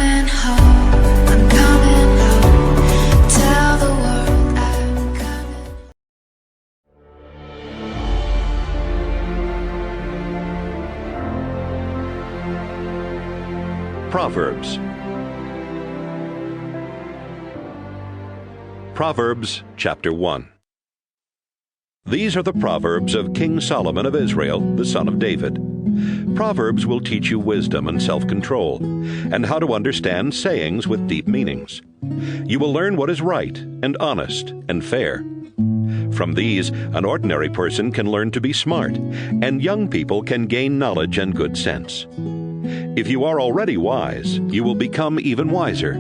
coming home, I'm coming home. Tell the world I'm coming. Proverbs. Proverbs chapter 1. These are the Proverbs of King Solomon of Israel, the son of David. Proverbs will teach you wisdom and self-control, and how to understand sayings with deep meanings. You will learn what is right and honest and fair. From these, an ordinary person can learn to be smart, and young people can gain knowledge and good sense. If you are already wise, you will become even wiser.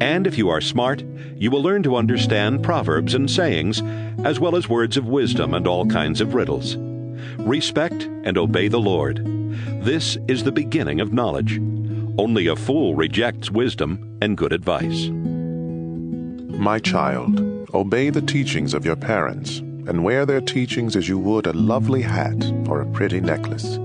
And if you are smart, you will learn to understand proverbs and sayings, as well as words of wisdom and all kinds of riddles. Respect and obey the Lord. This is the beginning of knowledge. Only a fool rejects wisdom and good advice. My child, obey the teachings of your parents, and wear their teachings as you would a lovely hat or a pretty necklace.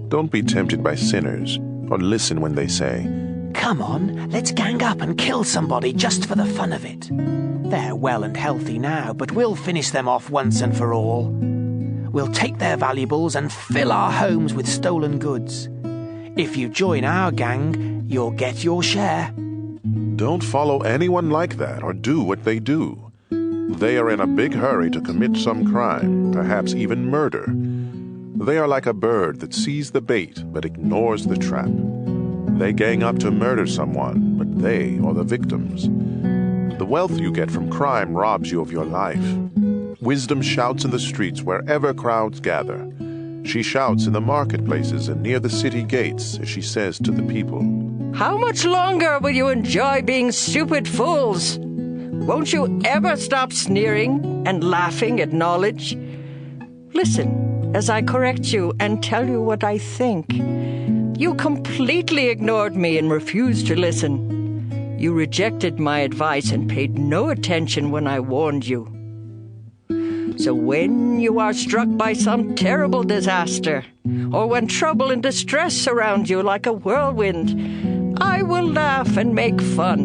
Don't be tempted by sinners, or listen when they say, "Come on, let's gang up and kill somebody just for the fun of it. They're well and healthy now, but we'll finish them off once and for all. We'll take their valuables and fill our homes with stolen goods. If you join our gang, you'll get your share." Don't follow anyone like that or do what they do. They are in a big hurry to commit some crime, perhaps even murder. They are like a bird that sees the bait but ignores the trap. They gang up to murder someone, but they are the victims. The wealth you get from crime robs you of your life. Wisdom shouts in the streets wherever crowds gather. She shouts in the marketplaces and near the city gates as she says to the people, "How much longer will you enjoy being stupid fools? Won't you ever stop sneering and laughing at knowledge? Listen as I correct you and tell you what I think. You completely ignored me and refused to listen. You rejected my advice and paid no attention when I warned you. So when you are struck by some terrible disaster, or when trouble and distress surround you like a whirlwind, I will laugh and make fun.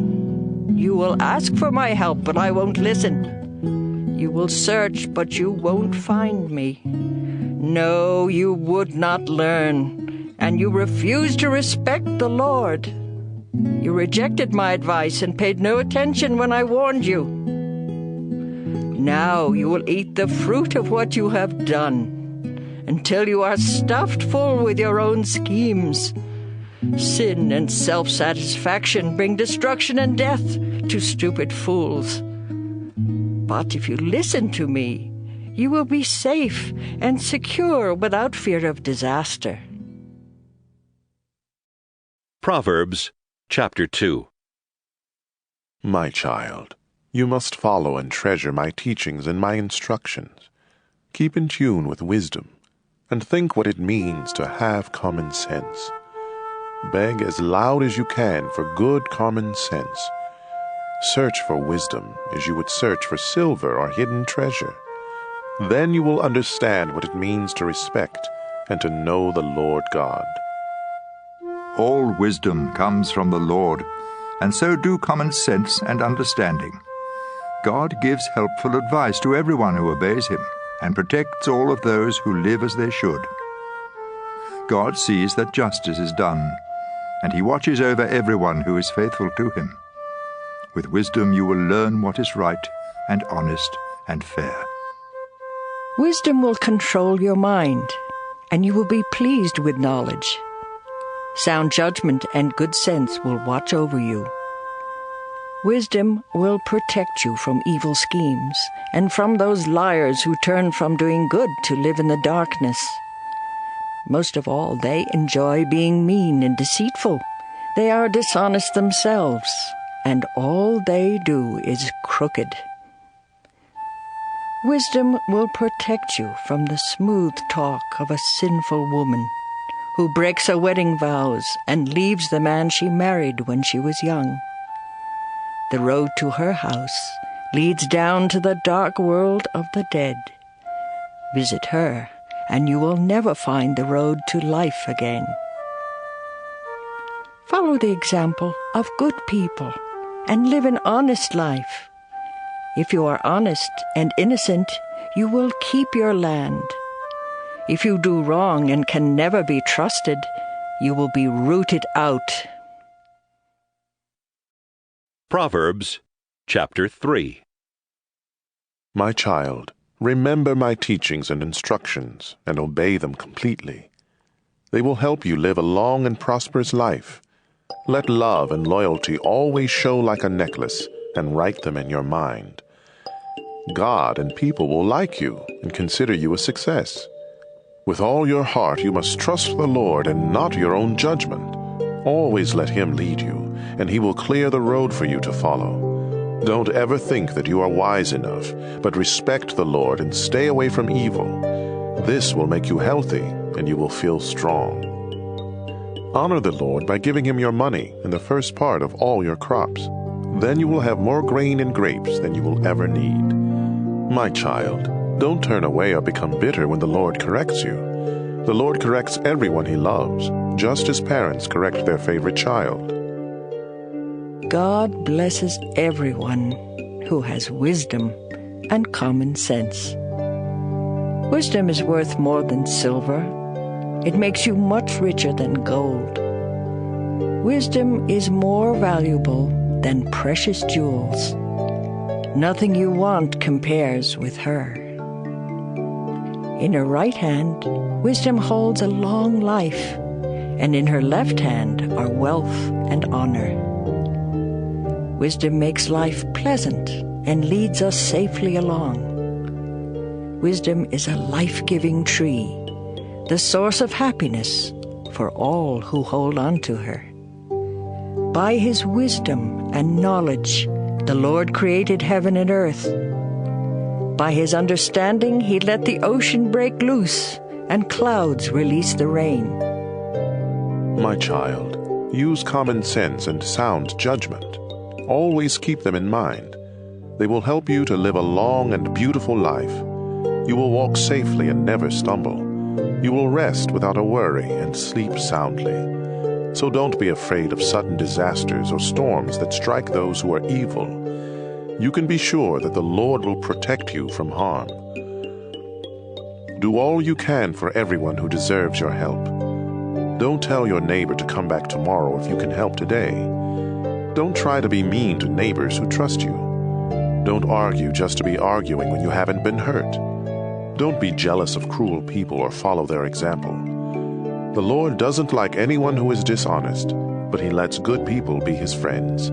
You will ask for my help, but I won't listen. You will search, but you won't find me. No, you would not learn, and you refused to respect the Lord. You rejected my advice and paid no attention when I warned you. Now you will eat the fruit of what you have done, until you are stuffed full with your own schemes. Sin and self-satisfaction bring destruction and death to stupid fools. But if you listen to me, you will be safe and secure without fear of disaster. Proverbs chapter 2. My child, you must follow and treasure my teachings and my instructions. Keep in tune with wisdom, and think what it means to have common sense. Beg as loud as you can for good common sense. Search for wisdom as you would search for silver or hidden treasure. Then you will understand what it means to respect and to know the Lord God. All wisdom comes from the Lord, and so do common sense and understanding. God gives helpful advice to everyone who obeys him, and protects all of those who live as they should. God sees that justice is done, and he watches over everyone who is faithful to him. With wisdom you will learn what is right and honest and fair. Wisdom will control your mind, and you will be pleased with knowledge. Sound judgment and good sense will watch over you. Wisdom will protect you from evil schemes, and from those liars who turn from doing good to live in the darkness. Most of all, they enjoy being mean and deceitful. They are dishonest themselves, and all they do is crooked. Wisdom will protect you from the smooth talk of a sinful woman who breaks her wedding vows and leaves the man she married when she was young. The road to her house leads down to the dark world of the dead. Visit her, and you will never find the road to life again. Follow the example of good people and live an honest life. If you are honest and innocent, you will keep your land. If you do wrong and can never be trusted, you will be rooted out. Proverbs chapter 3. My child, remember my teachings and instructions and obey them completely. They will help you live a long and prosperous life. Let love and loyalty always show like a necklace, and write them in your mind. God and people will like you and consider you a success. With all your heart you must trust the Lord and not your own judgment. Always let Him lead you, and He will clear the road for you to follow. Don't ever think that you are wise enough, but respect the Lord and stay away from evil. This will make you healthy, and you will feel strong. Honor the Lord by giving Him your money and the first part of all your crops. Then you will have more grain and grapes than you will ever need. My child, don't turn away or become bitter when the Lord corrects you. The Lord corrects everyone He loves, just as parents correct their favorite child. God blesses everyone who has wisdom and common sense. Wisdom is worth more than silver. It makes you much richer than gold. Wisdom is more valuable than precious jewels. Nothing you want compares with her. In her right hand, wisdom holds a long life, and in her left hand are wealth and honor. Wisdom makes life pleasant and leads us safely along. Wisdom is a life-giving tree, the source of happiness for all who hold on to her. By His wisdom and knowledge, the Lord created heaven and earth. By His understanding, He let the ocean break loose and clouds release the rain. My child, use common sense and sound judgment. Always keep them in mind. They will help you to live a long and beautiful life. You will walk safely and never stumble. You will rest without a worry and sleep soundly. So don't be afraid of sudden disasters or storms that strike those who are evil. You can be sure that the Lord will protect you from harm. Do all you can for everyone who deserves your help. Don't tell your neighbor to come back tomorrow if you can help today. Don't try to be mean to neighbors who trust you. Don't argue just to be arguing when you haven't been hurt. Don't be jealous of cruel people or follow their example. The Lord doesn't like anyone who is dishonest, but He lets good people be His friends.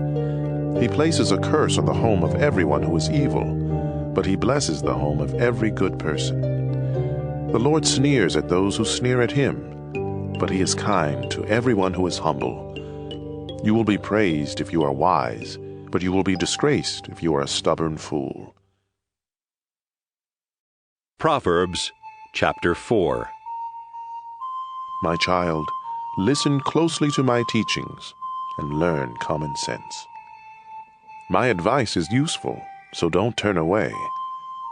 He places a curse on the home of everyone who is evil, but He blesses the home of every good person. The Lord sneers at those who sneer at Him, but He is kind to everyone who is humble. You will be praised if you are wise, but you will be disgraced if you are a stubborn fool. Proverbs chapter 4. My child, listen closely to my teachings and learn common sense. My advice is useful, so don't turn away.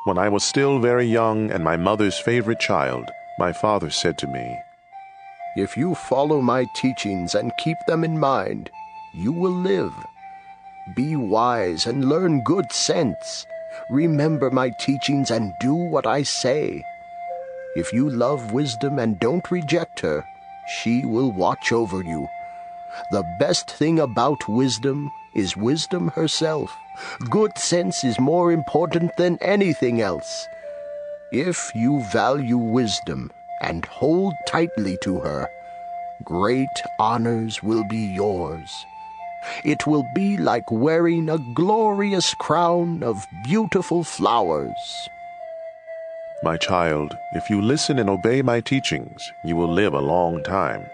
When I was still very young and my mother's favorite child, my father said to me, "If you follow my teachings and keep them in mind, you will live. Be wise and learn good sense. Remember my teachings and do what I say. If you love wisdom and don't reject her, she will watch over you. The best thing about wisdom is wisdom herself. Good sense is more important than anything else. If you value wisdom and hold tightly to her, great honors will be yours. It will be like wearing a glorious crown of beautiful flowers." My child, if you listen and obey my teachings, you will live a long time.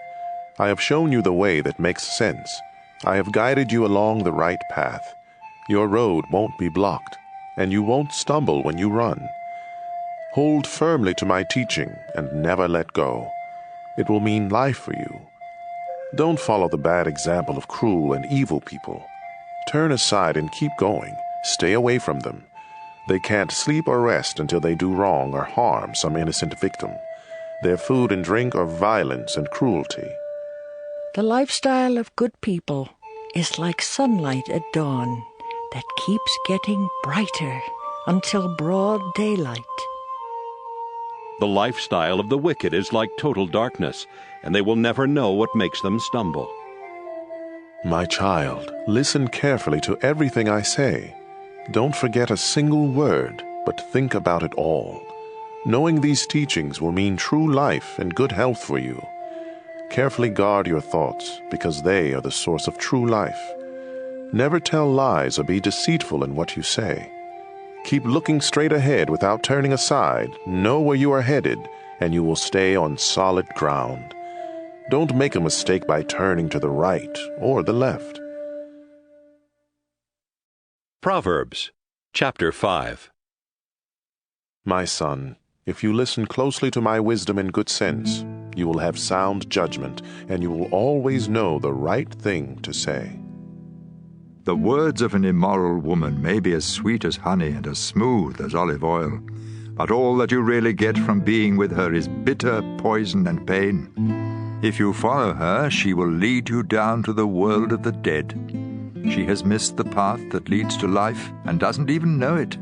I have shown you the way that makes sense. I have guided you along the right path. Your road won't be blocked, and you won't stumble when you run. Hold firmly to my teaching and never let go. It will mean life for you. Don't follow the bad example of cruel and evil people. Turn aside and keep going. Stay away from them. They can't sleep or rest until they do wrong or harm some innocent victim. Their food and drink are violence and cruelty. The lifestyle of good people is like sunlight at dawn that keeps getting brighter until broad daylight. The lifestyle of the wicked is like total darkness, and they will never know what makes them stumble. My child, listen carefully to everything I say. Don't forget a single word, but think about it all. Knowing these teachings will mean true life and good health for you. Carefully guard your thoughts, because they are the source of true life. Never tell lies or be deceitful in what you say. Keep looking straight ahead without turning aside. Know where you are headed, and you will stay on solid ground. Don't make a mistake by turning to the right or the left. Proverbs, chapter 5. My son, if you listen closely to my wisdom and good sense, you will have sound judgment, and you will always know the right thing to say. The words of an immoral woman may be as sweet as honey and as smooth as olive oil, but all that you really get from being with her is bitter poison and pain. If you follow her, she will lead you down to the world of the dead. She has missed the path that leads to life and doesn't even know it.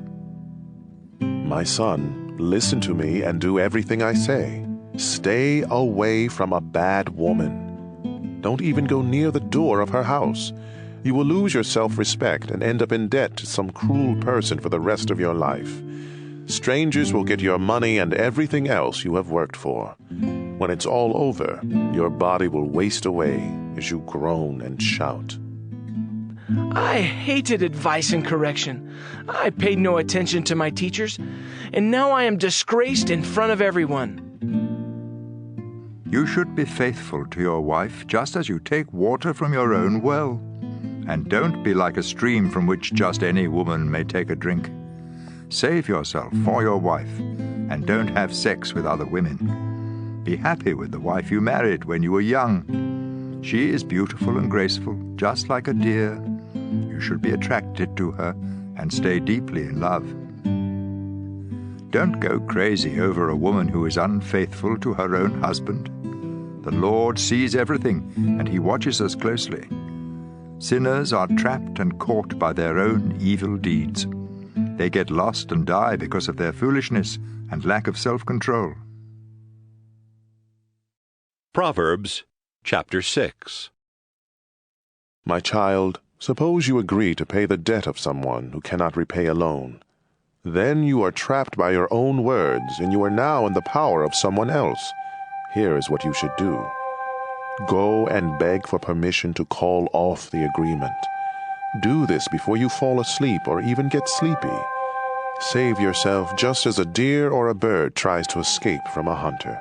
My son, listen to me and do everything I say. Stay away from a bad woman. Don't even go near the door of her house. You will lose your self-respect and end up in debt to some cruel person for the rest of your life. Strangers will get your money and everything else you have worked for. When it's all over, your body will waste away as you groan and shout. I hated advice and correction. I paid no attention to my teachers, and now I am disgraced in front of everyone. You should be faithful to your wife just as you take water from your own well. And don't be like a stream from which just any woman may take a drink. Save yourself for your wife, and don't have sex with other women. Be happy with the wife you married when you were young. She is beautiful and graceful, just like a deer. You should be attracted to her and stay deeply in love. Don't go crazy over a woman who is unfaithful to her own husband. The Lord sees everything, and He watches us closely. Sinners are trapped and caught by their own evil deeds. They get lost and die because of their foolishness and lack of self-control. Proverbs, chapter 6. My child, suppose you agree to pay the debt of someone who cannot repay a loan. Then you are trapped by your own words, and you are now in the power of someone else. Here is what you should do. Go and beg for permission to call off the agreement. Do this before you fall asleep or even get sleepy. Save yourself just as a deer or a bird tries to escape from a hunter.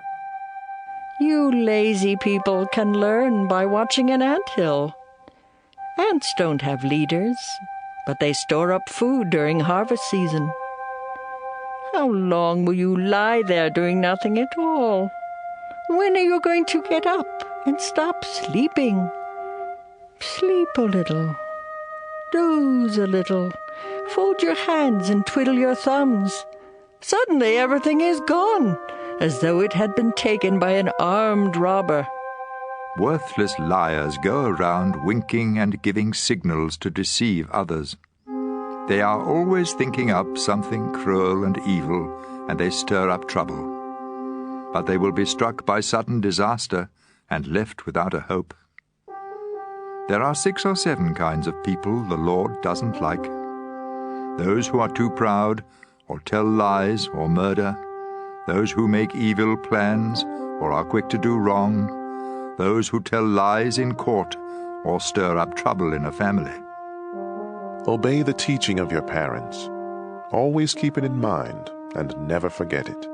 You lazy people can learn by watching an anthill. Ants don't have leaders, but they store up food during harvest season. How long will you lie there doing nothing at all? When are you going to get up and stop sleeping? Sleep a little. Doze a little. Fold your hands and twiddle your thumbs. Suddenly everything is gone, as though it had been taken by an armed robber. Worthless liars go around winking and giving signals to deceive others. They are always thinking up something cruel and evil, and they stir up trouble. But they will be struck by sudden disaster and left without a hope. There are 6 or 7 kinds of people the Lord doesn't like. Those who are too proud, or tell lies, or murder. Those who make evil plans, or are quick to do wrong. Those who tell lies in court, or stir up trouble in a family. Obey the teaching of your parents. Always keep it in mind and never forget it.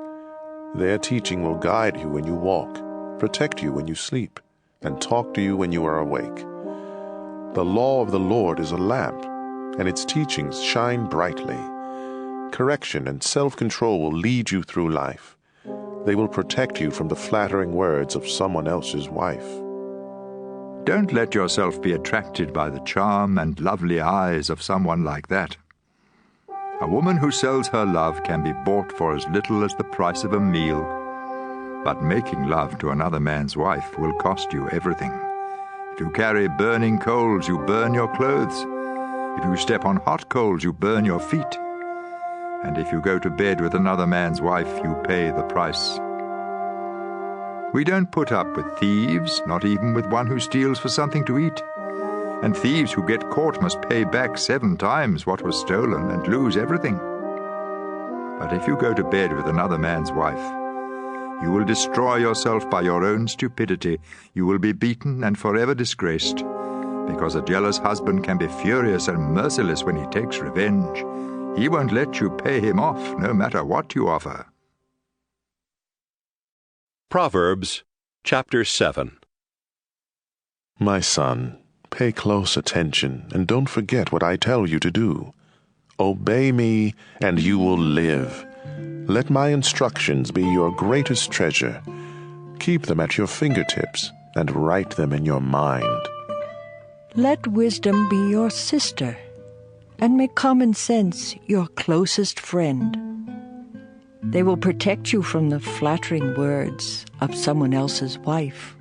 Their teaching will guide you when you walk, protect you when you sleep, and talk to you when you are awake. The law of the Lord is a lamp, and its teachings shine brightly. Correction and self-control will lead you through life. They will protect you from the flattering words of someone else's wife. Don't let yourself be attracted by the charm and lovely eyes of someone like that. A woman who sells her love can be bought for as little as the price of a meal. But making love to another man's wife will cost you everything. If you carry burning coals, you burn your clothes. If you step on hot coals, you burn your feet. And if you go to bed with another man's wife, you pay the price. We don't put up with thieves, not even with one who steals for something to eat. And thieves who get caught must pay back 7 times what was stolen and lose everything. But if you go to bed with another man's wife, you will destroy yourself by your own stupidity. You will be beaten and forever disgraced, because a jealous husband can be furious and merciless when he takes revenge. He won't let you pay him off, no matter what you offer. Proverbs chapter 7. My son, pay close attention and don't forget what I tell you to do. Obey me, and you will live. Let my instructions be your greatest treasure. Keep them at your fingertips and write them in your mind. Let wisdom be your sister, and make common sense your closest friend. They will protect you from the flattering words of someone else's wife.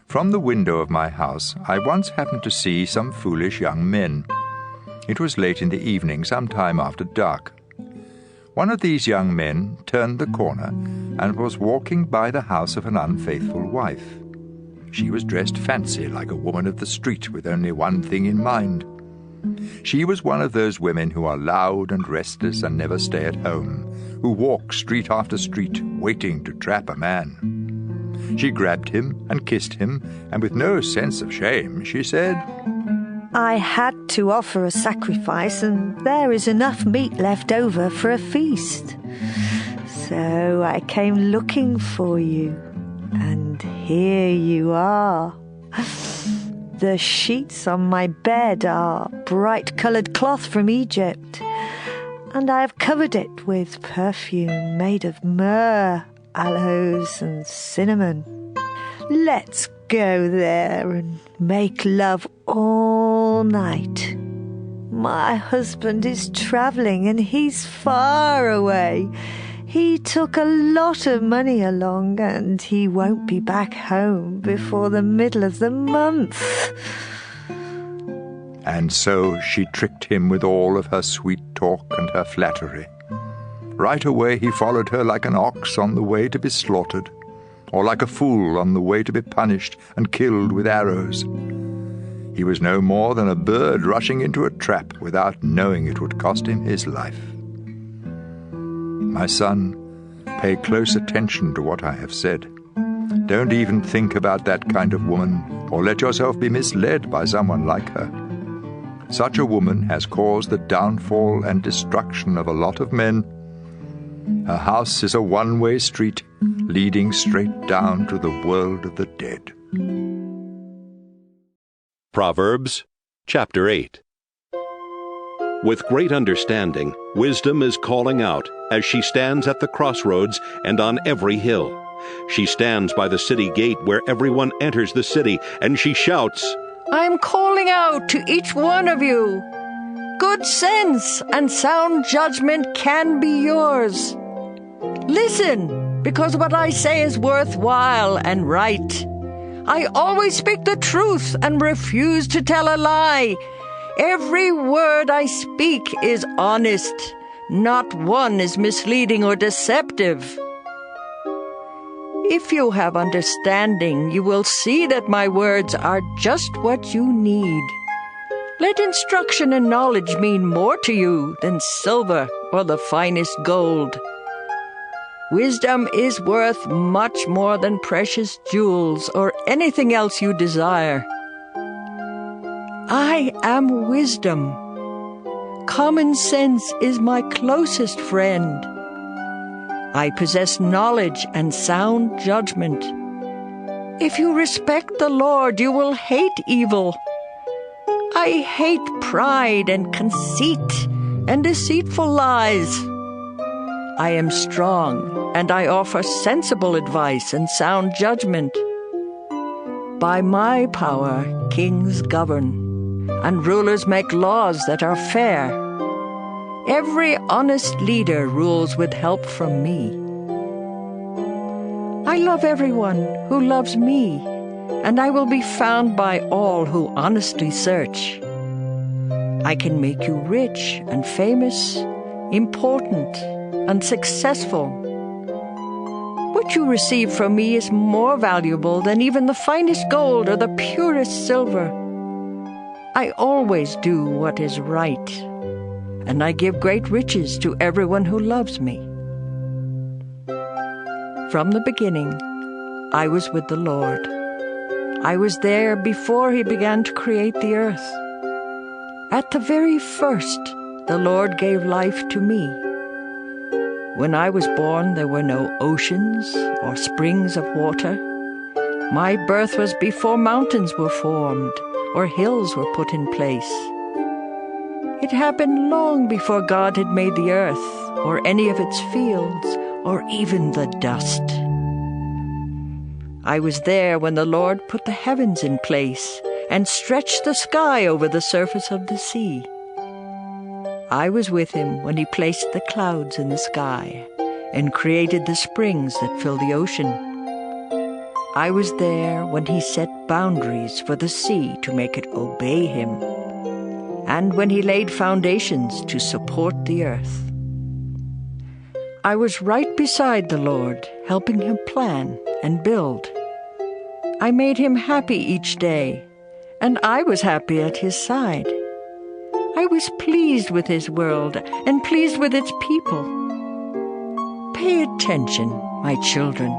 From the window of my house, I once happened to see some foolish young men. It was late in the evening, some time after dark. One of these young men turned the corner and was walking by the house of an unfaithful wife. She was dressed fancy like a woman of the street with only one thing in mind. She was one of those women who are loud and restless and never stay at home, who walk street after street waiting to trap a man. She grabbed him and kissed him, and with no sense of shame, she said, I had to offer a sacrifice, and there is enough meat left over for a feast. So I came looking for you, and here you are. The sheets on my bed are bright-coloured cloth from Egypt, and I have covered it with perfume made of myrrh, aloes, and cinnamon. Let's go there and make love all night. My husband is travelling and he's far away. He took a lot of money along and he won't be back home before the middle of the month. And so she tricked him with all of her sweet talk and her flattery. Right away he followed her like an ox on the way to be slaughtered, or like a fool on the way to be punished and killed with arrows. He was no more than a bird rushing into a trap without knowing it would cost him his life. My son, pay close attention to what I have said. Don't even think about that kind of woman, or let yourself be misled by someone like her. Such a woman has caused the downfall and destruction of a lot of men. Her house is a one-way street leading straight down to the world of the dead. Proverbs chapter 8. With great understanding, wisdom is calling out as she stands at the crossroads and on every hill. She stands by the city gate where everyone enters the city, and she shouts, I am calling out to each one of you. Good sense and sound judgment can be yours. Listen, because what I say is worthwhile and right. I always speak the truth and refuse to tell a lie. Every word I speak is honest. Not one is misleading or deceptive. If you have understanding, you will see that my words are just what you need. Let instruction and knowledge mean more to you than silver or the finest gold. Wisdom is worth much more than precious jewels or anything else you desire. I am wisdom. Common sense is my closest friend. I possess knowledge and sound judgment. If you respect the Lord, you will hate evil. I hate pride and conceit and deceitful lies. I am strong, and I offer sensible advice and sound judgment. By my power, kings govern, and rulers make laws that are fair. Every honest leader rules with help from me. I love everyone who loves me, and I will be found by all who honestly search. I can make you rich and famous, important and successful. What you receive from me is more valuable than even the finest gold or the purest silver. I always do what is right, and I give great riches to everyone who loves me. From the beginning, I was with the Lord. I was there before He began to create the earth. At the very first, the Lord gave life to me. When I was born, there were no oceans or springs of water. My birth was before mountains were formed or hills were put in place. It happened long before God had made the earth or any of its fields or even the dust. I was there when the Lord put the heavens in place and stretched the sky over the surface of the sea. I was with Him when He placed the clouds in the sky and created the springs that fill the ocean. I was there when He set boundaries for the sea to make it obey Him, and when He laid foundations to support the earth. I was right beside the Lord, helping Him plan and build. I made Him happy each day, and I was happy at His side. I was pleased with His world and pleased with its people. Pay attention, my children.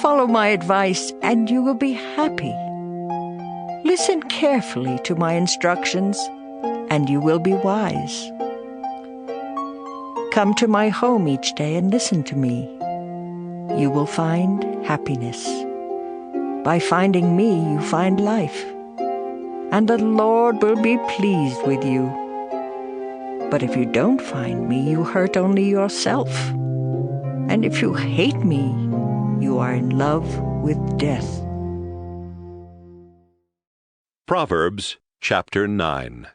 Follow my advice, and you will be happy. Listen carefully to my instructions, and you will be wise. Come to my home each day and listen to me. You will find happiness. By finding me, you find life, and the Lord will be pleased with you. But if you don't find me, you hurt only yourself. And if you hate me, you are in love with death. Proverbs chapter 9.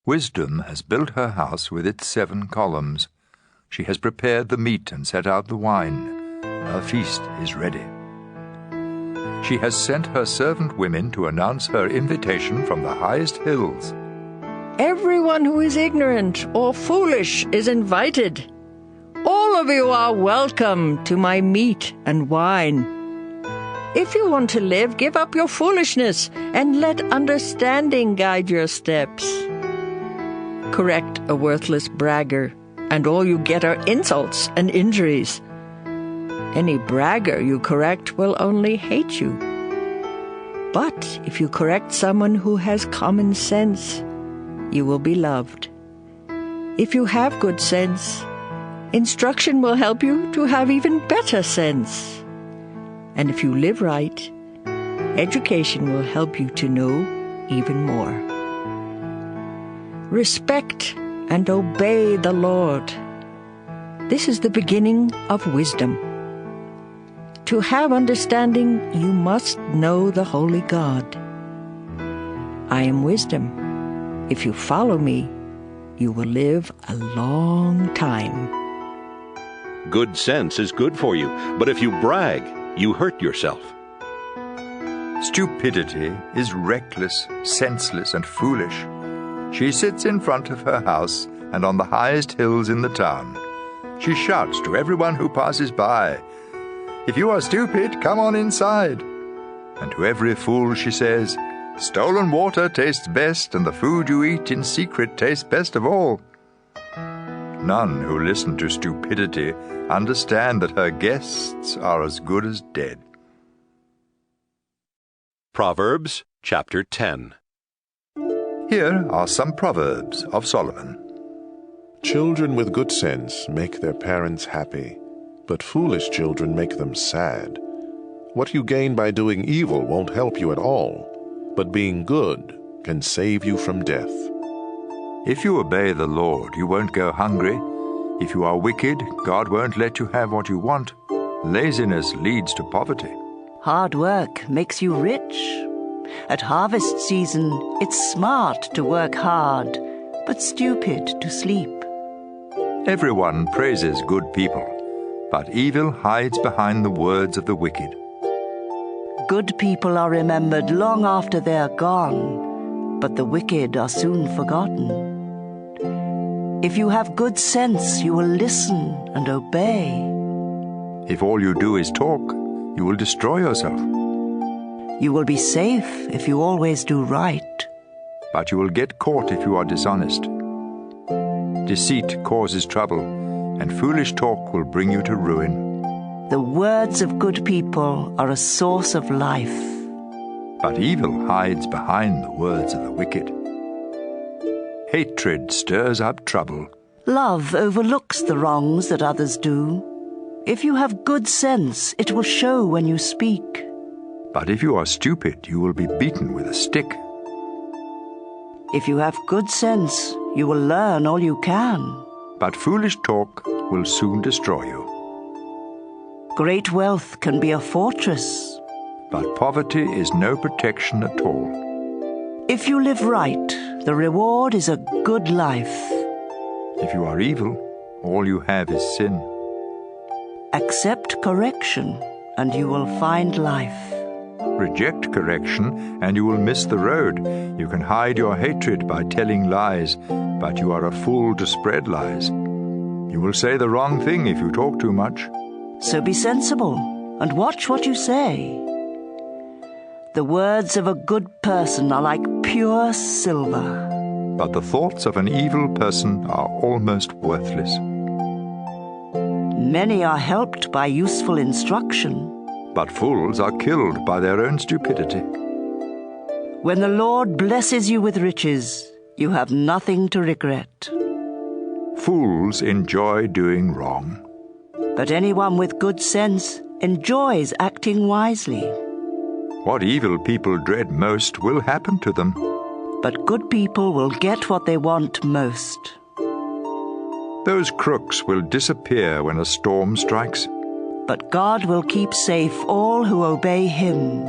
Wisdom has built her house with its 7 columns. She has prepared the meat and set out the wine. Her feast is ready. She has sent her servant women to announce her invitation from the highest hills. Everyone who is ignorant or foolish is invited. All of you are welcome to my meat and wine. If you want to live, give up your foolishness and let understanding guide your steps. Correct a worthless bragger, and all you get are insults and injuries. Any bragger you correct will only hate you. But if you correct someone who has common sense, you will be loved. If you have good sense, instruction will help you to have even better sense. And if you live right, education will help you to know even more. Respect and obey the Lord. This is the beginning of wisdom. To have understanding, you must know the Holy God. I am wisdom. If you follow me, you will live a long time. Good sense is good for you, but if you brag, you hurt yourself. Stupidity is reckless, senseless, and foolish. She sits in front of her house and on the highest hills in the town. She shouts to everyone who passes by, "If you are stupid, come on inside." And to every fool she says, "Stolen water tastes best, and the food you eat in secret tastes best of all." None who listen to stupidity understand that her guests are as good as dead. Proverbs chapter 10. Here are some Proverbs of Solomon. Children with good sense make their parents happy, but foolish children make them sad. What you gain by doing evil won't help you at all, but being good can save you from death. If you obey the Lord, you won't go hungry. If you are wicked, God won't let you have what you want. Laziness leads to poverty. Hard work makes you rich. At harvest season, it's smart to work hard, but stupid to sleep. Everyone praises good people, but evil hides behind the words of the wicked. Good people are remembered long after they are gone, but the wicked are soon forgotten. If you have good sense, you will listen and obey. If all you do is talk, you will destroy yourself. You will be safe if you always do right. But you will get caught if you are dishonest. Deceit causes trouble, and foolish talk will bring you to ruin. The words of good people are a source of life. But evil hides behind the words of the wicked. Hatred stirs up trouble. Love overlooks the wrongs that others do. If you have good sense, it will show when you speak. But if you are stupid, you will be beaten with a stick. If you have good sense, you will learn all you can. But foolish talk will soon destroy you. Great wealth can be a fortress. But poverty is no protection at all. If you live right, the reward is a good life. If you are evil, all you have is sin. Accept correction, and you will find life. Reject correction, and you will miss the road. You can hide your hatred by telling lies, but you are a fool to spread lies. You will say the wrong thing if you talk too much. So be sensible, and watch what you say. The words of a good person are like pure silver. But the thoughts of an evil person are almost worthless. Many are helped by useful instruction. But fools are killed by their own stupidity. When the Lord blesses you with riches, you have nothing to regret. Fools enjoy doing wrong. But anyone with good sense enjoys acting wisely. What evil people dread most will happen to them. But good people will get what they want most. Those crooks will disappear when a storm strikes. But God will keep safe all who obey Him.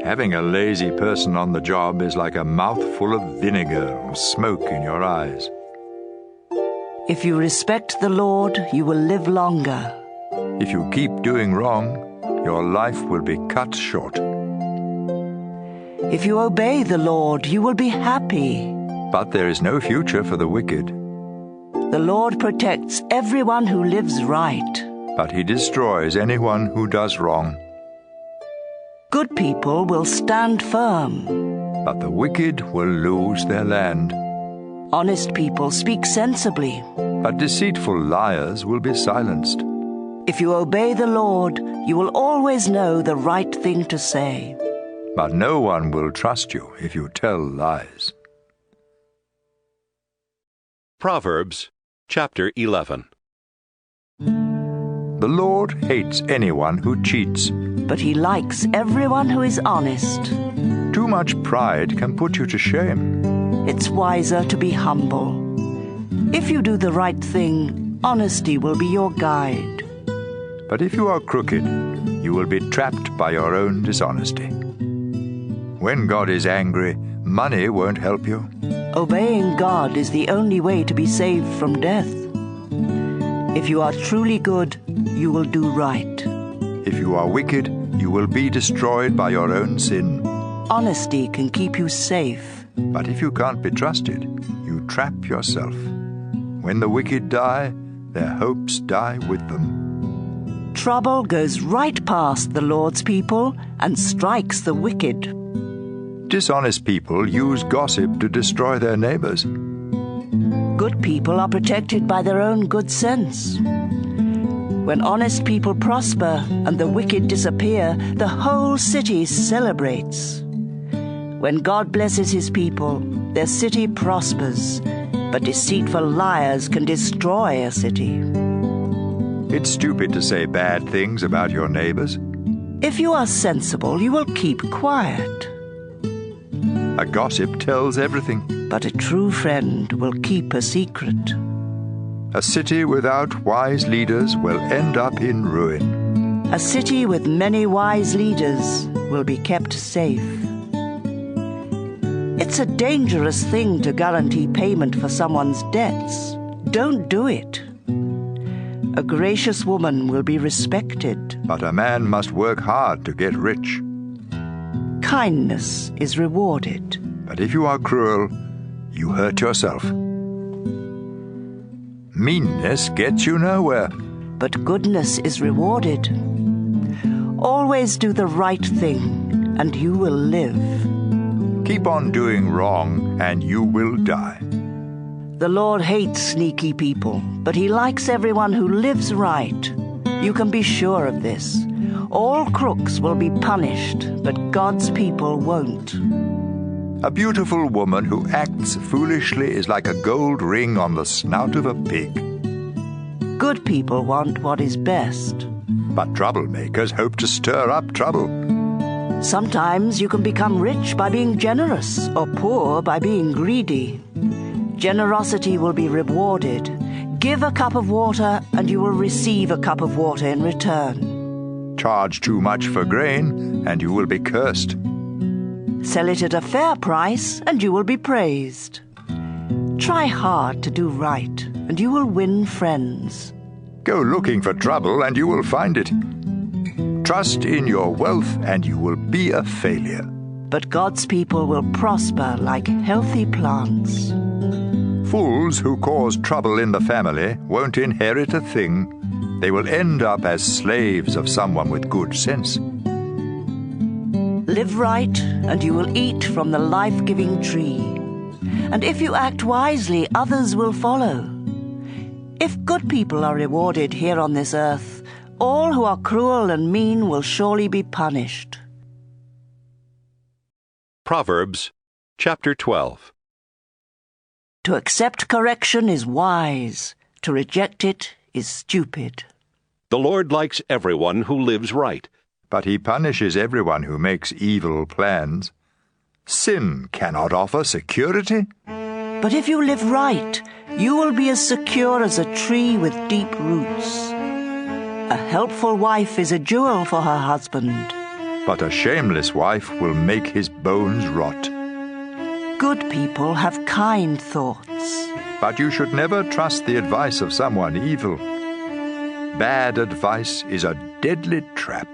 Having a lazy person on the job is like a mouthful of vinegar or smoke in your eyes. If you respect the Lord, you will live longer. If you keep doing wrong, your life will be cut short. If you obey the Lord, you will be happy. But there is no future for the wicked. The Lord protects everyone who lives right. But He destroys anyone who does wrong. Good people will stand firm. But the wicked will lose their land. Honest people speak sensibly. But deceitful liars will be silenced. If you obey the Lord, you will always know the right thing to say. But no one will trust you if you tell lies. Proverbs chapter 11. The Lord hates anyone who cheats. But He likes everyone who is honest. Too much pride can put you to shame. It's wiser to be humble. If you do the right thing, honesty will be your guide. But if you are crooked, you will be trapped by your own dishonesty. When God is angry, money won't help you. Obeying God is the only way to be saved from death. If you are truly good, you will do right. If you are wicked, you will be destroyed by your own sin. Honesty can keep you safe. But if you can't be trusted, you trap yourself. When the wicked die, their hopes die with them. Trouble goes right past the Lord's people and strikes the wicked. Dishonest people use gossip to destroy their neighbors. Good people are protected by their own good sense. When honest people prosper and the wicked disappear, the whole city celebrates. When God blesses His people, their city prospers, but deceitful liars can destroy a city. It's stupid to say bad things about your neighbors. If you are sensible, you will keep quiet. A gossip tells everything. But a true friend will keep a secret. A city without wise leaders will end up in ruin. A city with many wise leaders will be kept safe. It's a dangerous thing to guarantee payment for someone's debts. Don't do it. A gracious woman will be respected. But a man must work hard to get rich. kindness is rewarded. But if you are cruel, you hurt yourself. Meanness gets you nowhere. But goodness is rewarded. Always do the right thing, and you will live. Keep on doing wrong, and you will die. The Lord hates sneaky people, but He likes everyone who lives right. You can be sure of this. All crooks will be punished, but God's people won't. A beautiful woman who acts foolishly is like a gold ring on the snout of a pig. Good people want what is best. But troublemakers hope to stir up trouble. Sometimes you can become rich by being generous, or poor by being greedy. Generosity will be rewarded. Give a cup of water, and you will receive a cup of water in return. Charge too much for grain, and you will be cursed. Sell it at a fair price, and you will be praised. Try hard to do right, and you will win friends. Go looking for trouble, and you will find it. Trust in your wealth, and you will be a failure. But God's people will prosper like healthy plants. Fools who cause trouble in the family won't inherit a thing. They will end up as slaves of someone with good sense. Live right, and you will eat from the life-giving tree. And if you act wisely, others will follow. If good people are rewarded here on this earth, all who are cruel and mean will surely be punished. Proverbs chapter 12. To accept correction is wise. To reject it is stupid. The Lord likes everyone who lives right. But He punishes everyone who makes evil plans. Sin cannot offer security. But if you live right, you will be as secure as a tree with deep roots. A helpful wife is a jewel for her husband. But a shameless wife will make his bones rot. Good people have kind thoughts. But you should never trust the advice of someone evil. Bad advice is a deadly trap.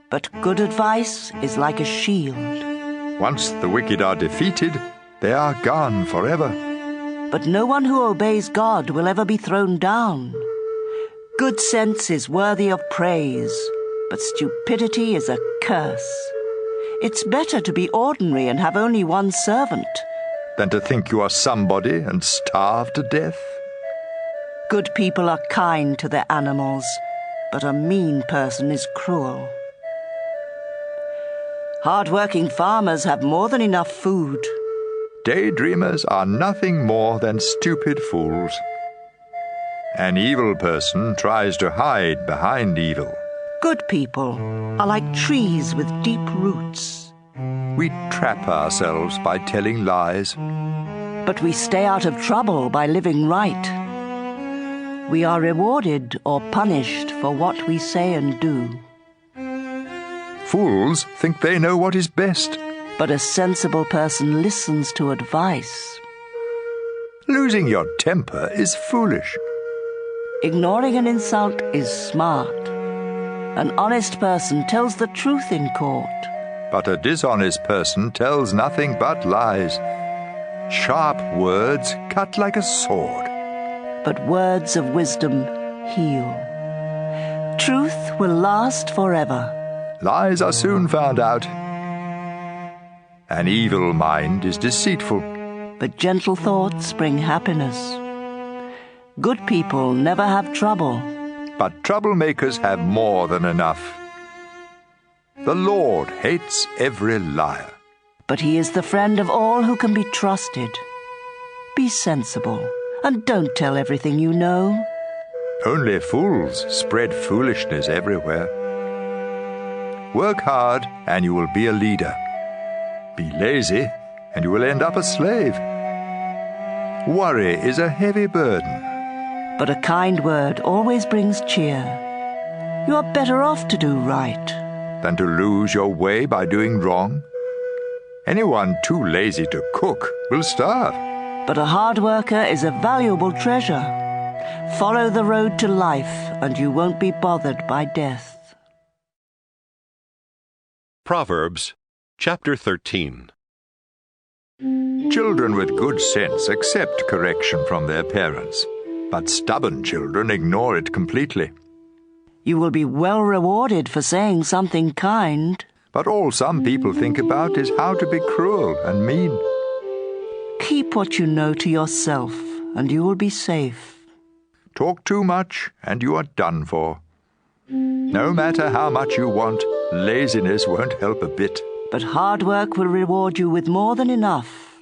But good advice is like a shield. Once the wicked are defeated, they are gone forever. But no one who obeys God will ever be thrown down. Good sense is worthy of praise, but stupidity is a curse. It's better to be ordinary and have only one servant than to think you are somebody and starve to death. Good people are kind to their animals, but a mean person is cruel. Hard-working farmers have more than enough food. Daydreamers are nothing more than stupid fools. An evil person tries to hide behind evil. Good people are like trees with deep roots. We trap ourselves by telling lies. But we stay out of trouble by living right. We are rewarded or punished for what we say and do. Fools think they know what is best. But a sensible person listens to advice. Losing your temper is foolish. Ignoring an insult is smart. An honest person tells the truth in court. But a dishonest person tells nothing but lies. Sharp words cut like a sword. But words of wisdom heal. Truth will last forever. Lies are soon found out. An evil mind is deceitful. But gentle thoughts bring happiness. Good people never have trouble. But troublemakers have more than enough. The Lord hates every liar. But He is the friend of all who can be trusted. Be sensible, and don't tell everything you know. Only fools spread foolishness everywhere. Work hard, and you will be a leader. Be lazy, and you will end up a slave. Worry is a heavy burden. But a kind word always brings cheer. You are better off to do right than to lose your way by doing wrong. Anyone too lazy to cook will starve. But a hard worker is a valuable treasure. Follow the road to life, and you won't be bothered by death. Proverbs Chapter 13. Children with good sense accept correction from their parents, but stubborn children ignore it completely. You will be well rewarded for saying something kind. But all some people think about is how to be cruel and mean. Keep what you know to yourself, and you will be safe. Talk too much, and you are done for. No matter how much you want, laziness won't help a bit. But hard work will reward you with more than enough.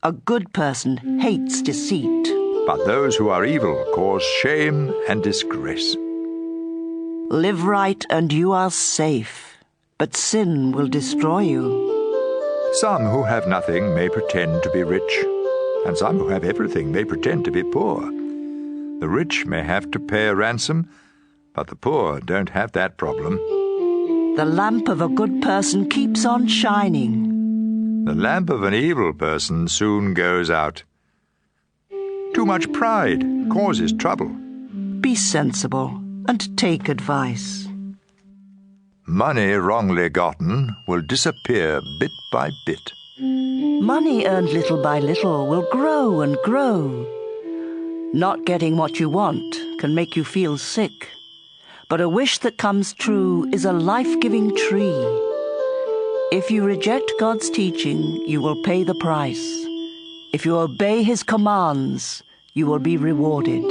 A good person hates deceit. But those who are evil cause shame and disgrace. Live right and you are safe, but sin will destroy you. Some who have nothing may pretend to be rich, and some who have everything may pretend to be poor. The rich may have to pay a ransom, but the poor don't have that problem. The lamp of a good person keeps on shining. The lamp of an evil person soon goes out. Too much pride causes trouble. Be sensible and take advice. Money wrongly gotten will disappear bit by bit. Money earned little by little will grow and grow. Not getting what you want can make you feel sick, but a wish that comes true is a life-giving tree. If you reject God's teaching, you will pay the price. If you obey His commands, you will be rewarded.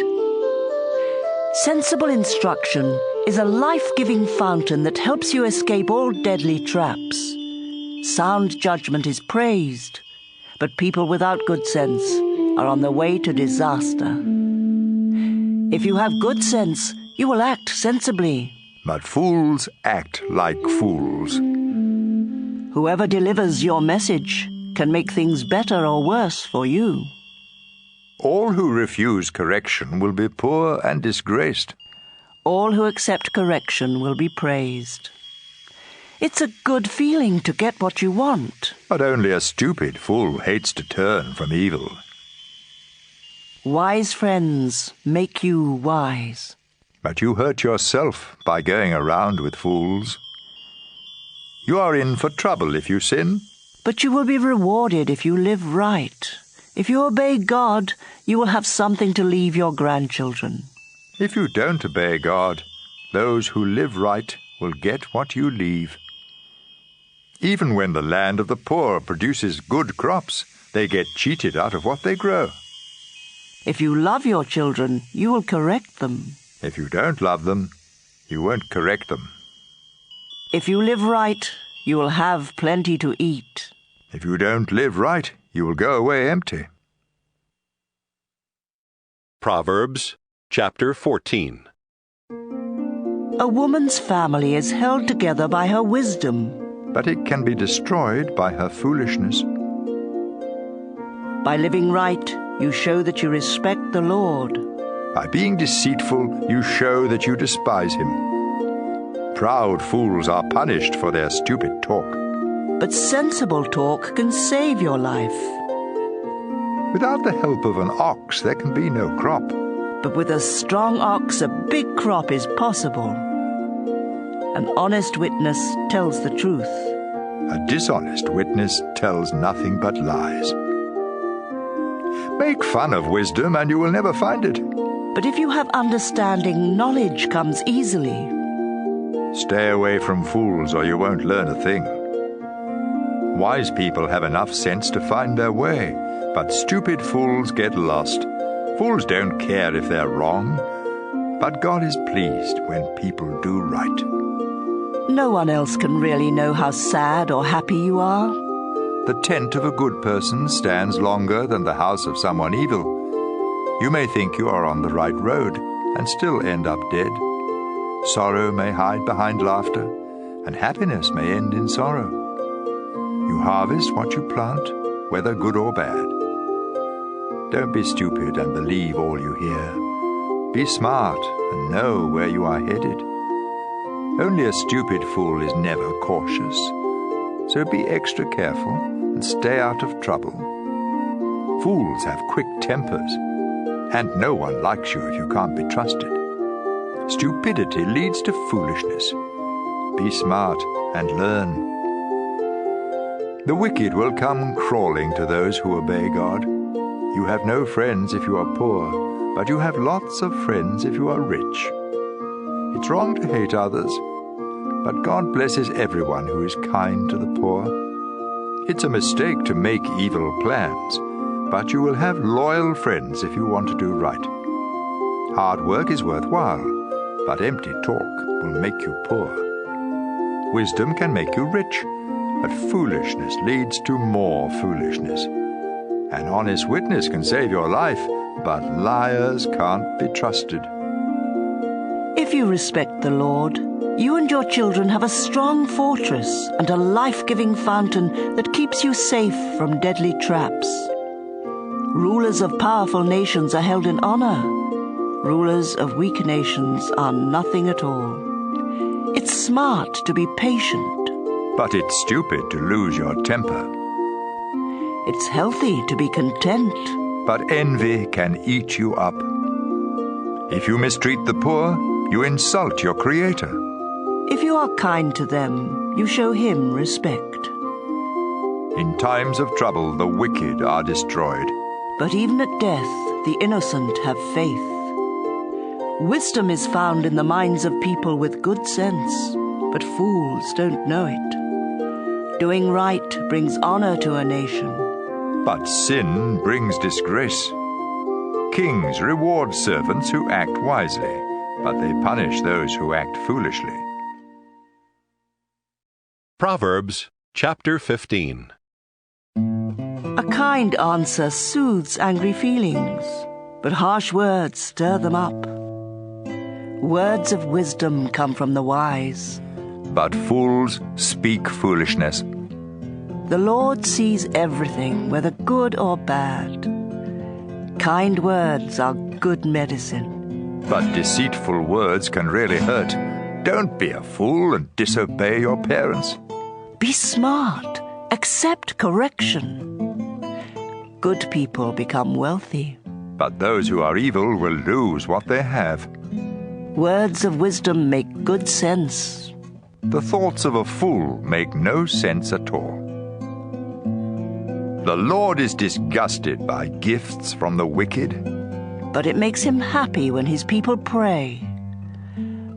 Sensible instruction is a life-giving fountain that helps you escape all deadly traps. Sound judgment is praised, but people without good sense are on the way to disaster. If you have good sense, you will act sensibly. But fools act like fools. Whoever delivers your message can make things better or worse for you. All who refuse correction will be poor and disgraced. All who accept correction will be praised. It's a good feeling to get what you want. But only a stupid fool hates to turn from evil. Wise friends make you wise. But you hurt yourself by going around with fools. You are in for trouble if you sin. But you will be rewarded if you live right. If you obey God, you will have something to leave your grandchildren. If you don't obey God, those who live right will get what you leave. Even when the land of the poor produces good crops, they get cheated out of what they grow. If you love your children, you will correct them. If you don't love them, you won't correct them. If you live right, you will have plenty to eat. If you don't live right, you will go away empty. Proverbs chapter 14. A woman's family is held together by her wisdom. But it can be destroyed by her foolishness. By living right, you show that you respect the Lord. By being deceitful, you show that you despise Him. Proud fools are punished for their stupid talk. But sensible talk can save your life. Without the help of an ox, there can be no crop. But with a strong ox, a big crop is possible. An honest witness tells the truth. A dishonest witness tells nothing but lies. Make fun of wisdom and you will never find it. But if you have understanding, knowledge comes easily. Stay away from fools or you won't learn a thing. Wise people have enough sense to find their way, but stupid fools get lost. Fools don't care if they're wrong, but God is pleased when people do right. No one else can really know how sad or happy you are. The tent of a good person stands longer than the house of someone evil. You may think you are on the right road and still end up dead. Sorrow may hide behind laughter, and happiness may end in sorrow. You harvest what you plant, whether good or bad. Don't be stupid and believe all you hear. Be smart and know where you are headed. Only a stupid fool is never cautious. So be extra careful and stay out of trouble. Fools have quick tempers, and no one likes you if you can't be trusted. Stupidity leads to foolishness. Be smart and learn. The wicked will come crawling to those who obey God. You have no friends if you are poor, but you have lots of friends if you are rich. It's wrong to hate others, but God blesses everyone who is kind to the poor. It's a mistake to make evil plans, but you will have loyal friends if you want to do right. Hard work is worthwhile, but empty talk will make you poor. Wisdom can make you rich, but foolishness leads to more foolishness. An honest witness can save your life, but liars can't be trusted. If you respect the Lord, you and your children have a strong fortress and a life-giving fountain that keeps you safe from deadly traps. Rulers of powerful nations are held in honor. Rulers of weak nations are nothing at all. It's smart to be patient. But it's stupid to lose your temper. It's healthy to be content. But envy can eat you up. If you mistreat the poor, you insult your Creator. If you are kind to them, you show him respect. In times of trouble, the wicked are destroyed. But even at death, the innocent have faith. Wisdom is found in the minds of people with good sense, but fools don't know it. Doing right brings honor to a nation. But sin brings disgrace. Kings reward servants who act wisely, but they punish those who act foolishly. Proverbs chapter 15. A kind answer soothes angry feelings, but harsh words stir them up. Words of wisdom come from the wise, but fools speak foolishness. The Lord sees everything, whether good or bad. Kind words are good medicine. But deceitful words can really hurt. Don't be a fool and disobey your parents. Be smart. Accept correction. Good people become wealthy. But those who are evil will lose what they have. Words of wisdom make good sense. The thoughts of a fool make no sense at all. The Lord is disgusted by gifts from the wicked, but it makes him happy when his people pray.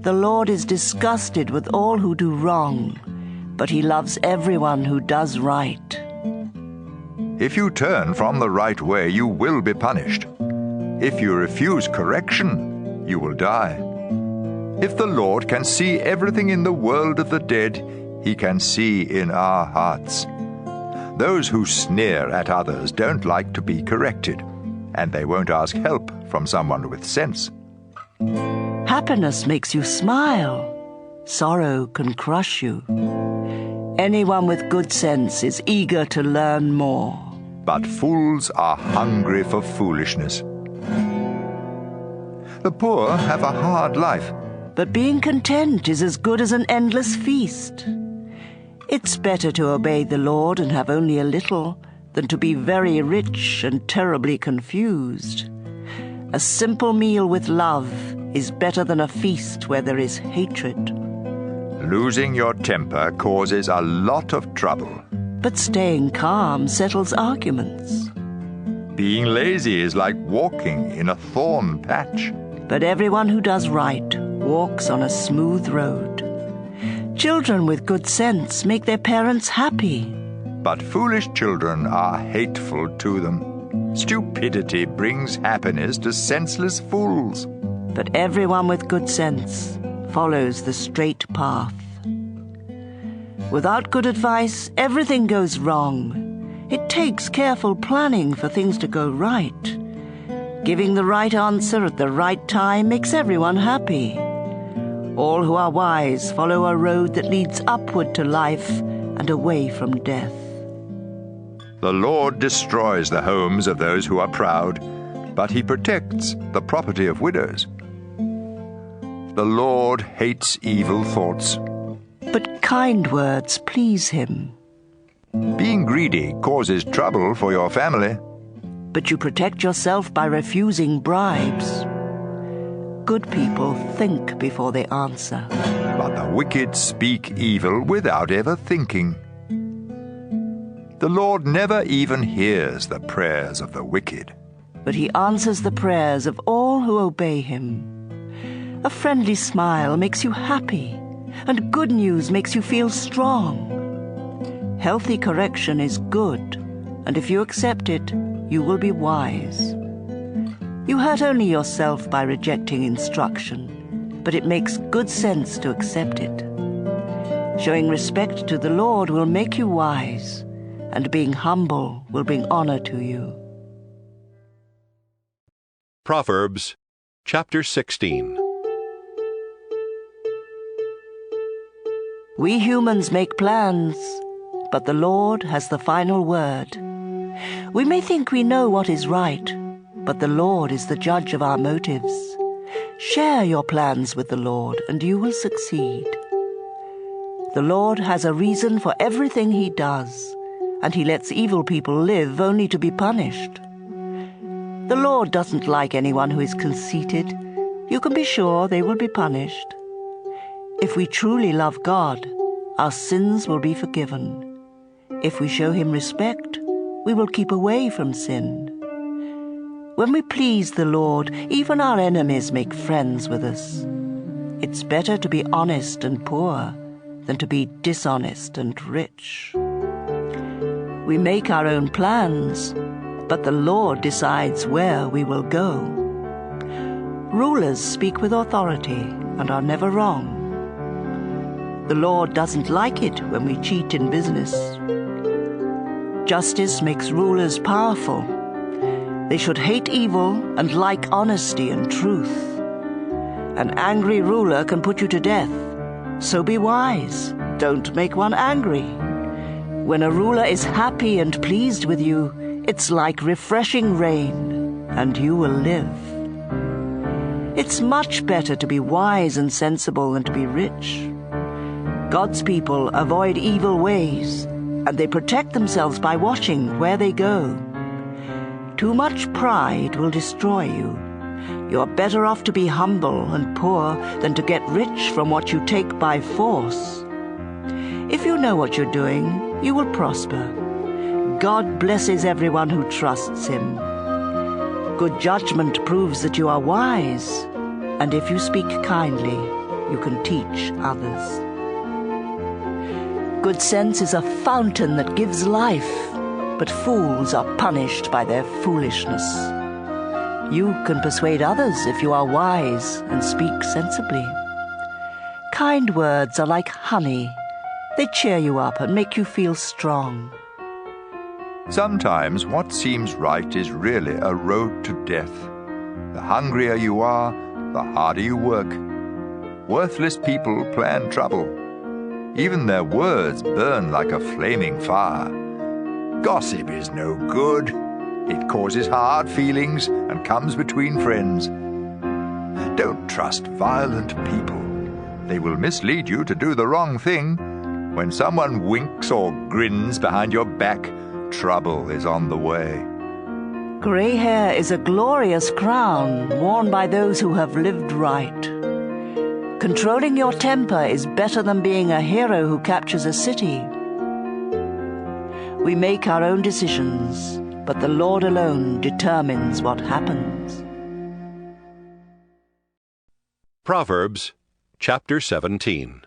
The Lord is disgusted with all who do wrong, but he loves everyone who does right. If you turn from the right way, you will be punished. If you refuse correction, you will die. If the Lord can see everything in the world of the dead, he can see in our hearts. Those who sneer at others don't like to be corrected, and they won't ask help from someone with sense. Happiness makes you smile. Sorrow can crush you. Anyone with good sense is eager to learn more. But fools are hungry for foolishness. The poor have a hard life, but being content is as good as an endless feast. It's better to obey the Lord and have only a little than to be very rich and terribly confused. A simple meal with love is better than a feast where there is hatred. Losing your temper causes a lot of trouble. But staying calm settles arguments. Being lazy is like walking in a thorn patch. But everyone who does right walks on a smooth road. Children with good sense make their parents happy. But foolish children are hateful to them. Stupidity brings happiness to senseless fools. But everyone with good sense follows the straight path. Without good advice, everything goes wrong. It takes careful planning for things to go right. Giving the right answer at the right time makes everyone happy. All who are wise follow a road that leads upward to life and away from death. The Lord destroys the homes of those who are proud, but he protects the property of widows. The Lord hates evil thoughts, but kind words please him. Being greedy causes trouble for your family, but you protect yourself by refusing bribes. Good people think before they answer, but the wicked speak evil without ever thinking. The Lord never even hears the prayers of the wicked. But he answers the prayers of all who obey him. A friendly smile makes you happy, and good news makes you feel strong. Healthy correction is good, and if you accept it, you will be wise. You hurt only yourself by rejecting instruction, but it makes good sense to accept it. Showing respect to the Lord will make you wise, and being humble will bring honor to you. Proverbs chapter 16. We humans make plans, but the Lord has the final word. We may think we know what is right, but the Lord is the judge of our motives. Share your plans with the Lord, and you will succeed. The Lord has a reason for everything he does, and he lets evil people live only to be punished. The Lord doesn't like anyone who is conceited. You can be sure they will be punished. If we truly love God, our sins will be forgiven. If we show him respect, we will keep away from sin. When we please the Lord, even our enemies make friends with us. It's better to be honest and poor than to be dishonest and rich. We make our own plans, but the Lord decides where we will go. Rulers speak with authority and are never wrong. The Lord doesn't like it when we cheat in business. Justice makes rulers powerful. They should hate evil and like honesty and truth. An angry ruler can put you to death, so be wise. Don't make one angry. When a ruler is happy and pleased with you, it's like refreshing rain, and you will live. It's much better to be wise and sensible than to be rich. God's people avoid evil ways, and they protect themselves by watching where they go. Too much pride will destroy you. You're better off to be humble and poor than to get rich from what you take by force. If you know what you're doing, you will prosper. God blesses everyone who trusts him. Good judgment proves that you are wise, and if you speak kindly, you can teach others. Good sense is a fountain that gives life, but fools are punished by their foolishness. You can persuade others if you are wise and speak sensibly. Kind words are like honey. They cheer you up and make you feel strong. Sometimes what seems right is really a road to death. The hungrier you are, the harder you work. Worthless people plan trouble. Even their words burn like a flaming fire. Gossip is no good. It causes hard feelings and comes between friends. Don't trust violent people. They will mislead you to do the wrong thing. When someone winks or grins behind your back, trouble is on the way. Gray hair is a glorious crown worn by those who have lived right. Controlling your temper is better than being a hero who captures a city. We make our own decisions, but the Lord alone determines what happens. Proverbs chapter 17.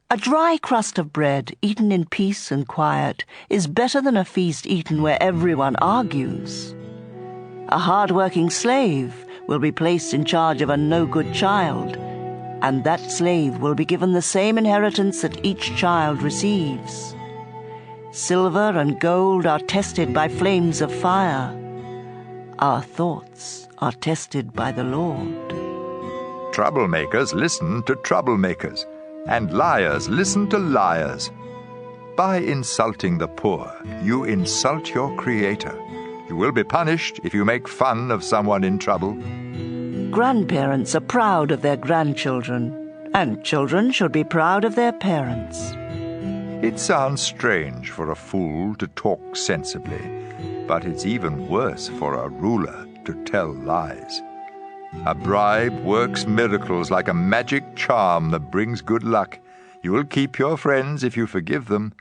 A dry crust of bread eaten in peace and quiet is better than a feast eaten where everyone argues. A hard-working slave will be placed in charge of a no-good child, and that slave will be given the same inheritance that each child receives. Silver and gold are tested by flames of fire. Our thoughts are tested by the Lord. Troublemakers listen to troublemakers, and liars listen to liars. By insulting the poor, you insult your Creator. You will be punished if you make fun of someone in trouble. Grandparents are proud of their grandchildren, and children should be proud of their parents. It sounds strange for a fool to talk sensibly, but it's even worse for a ruler to tell lies. A bribe works miracles like a magic charm that brings good luck. You will keep your friends if you forgive them,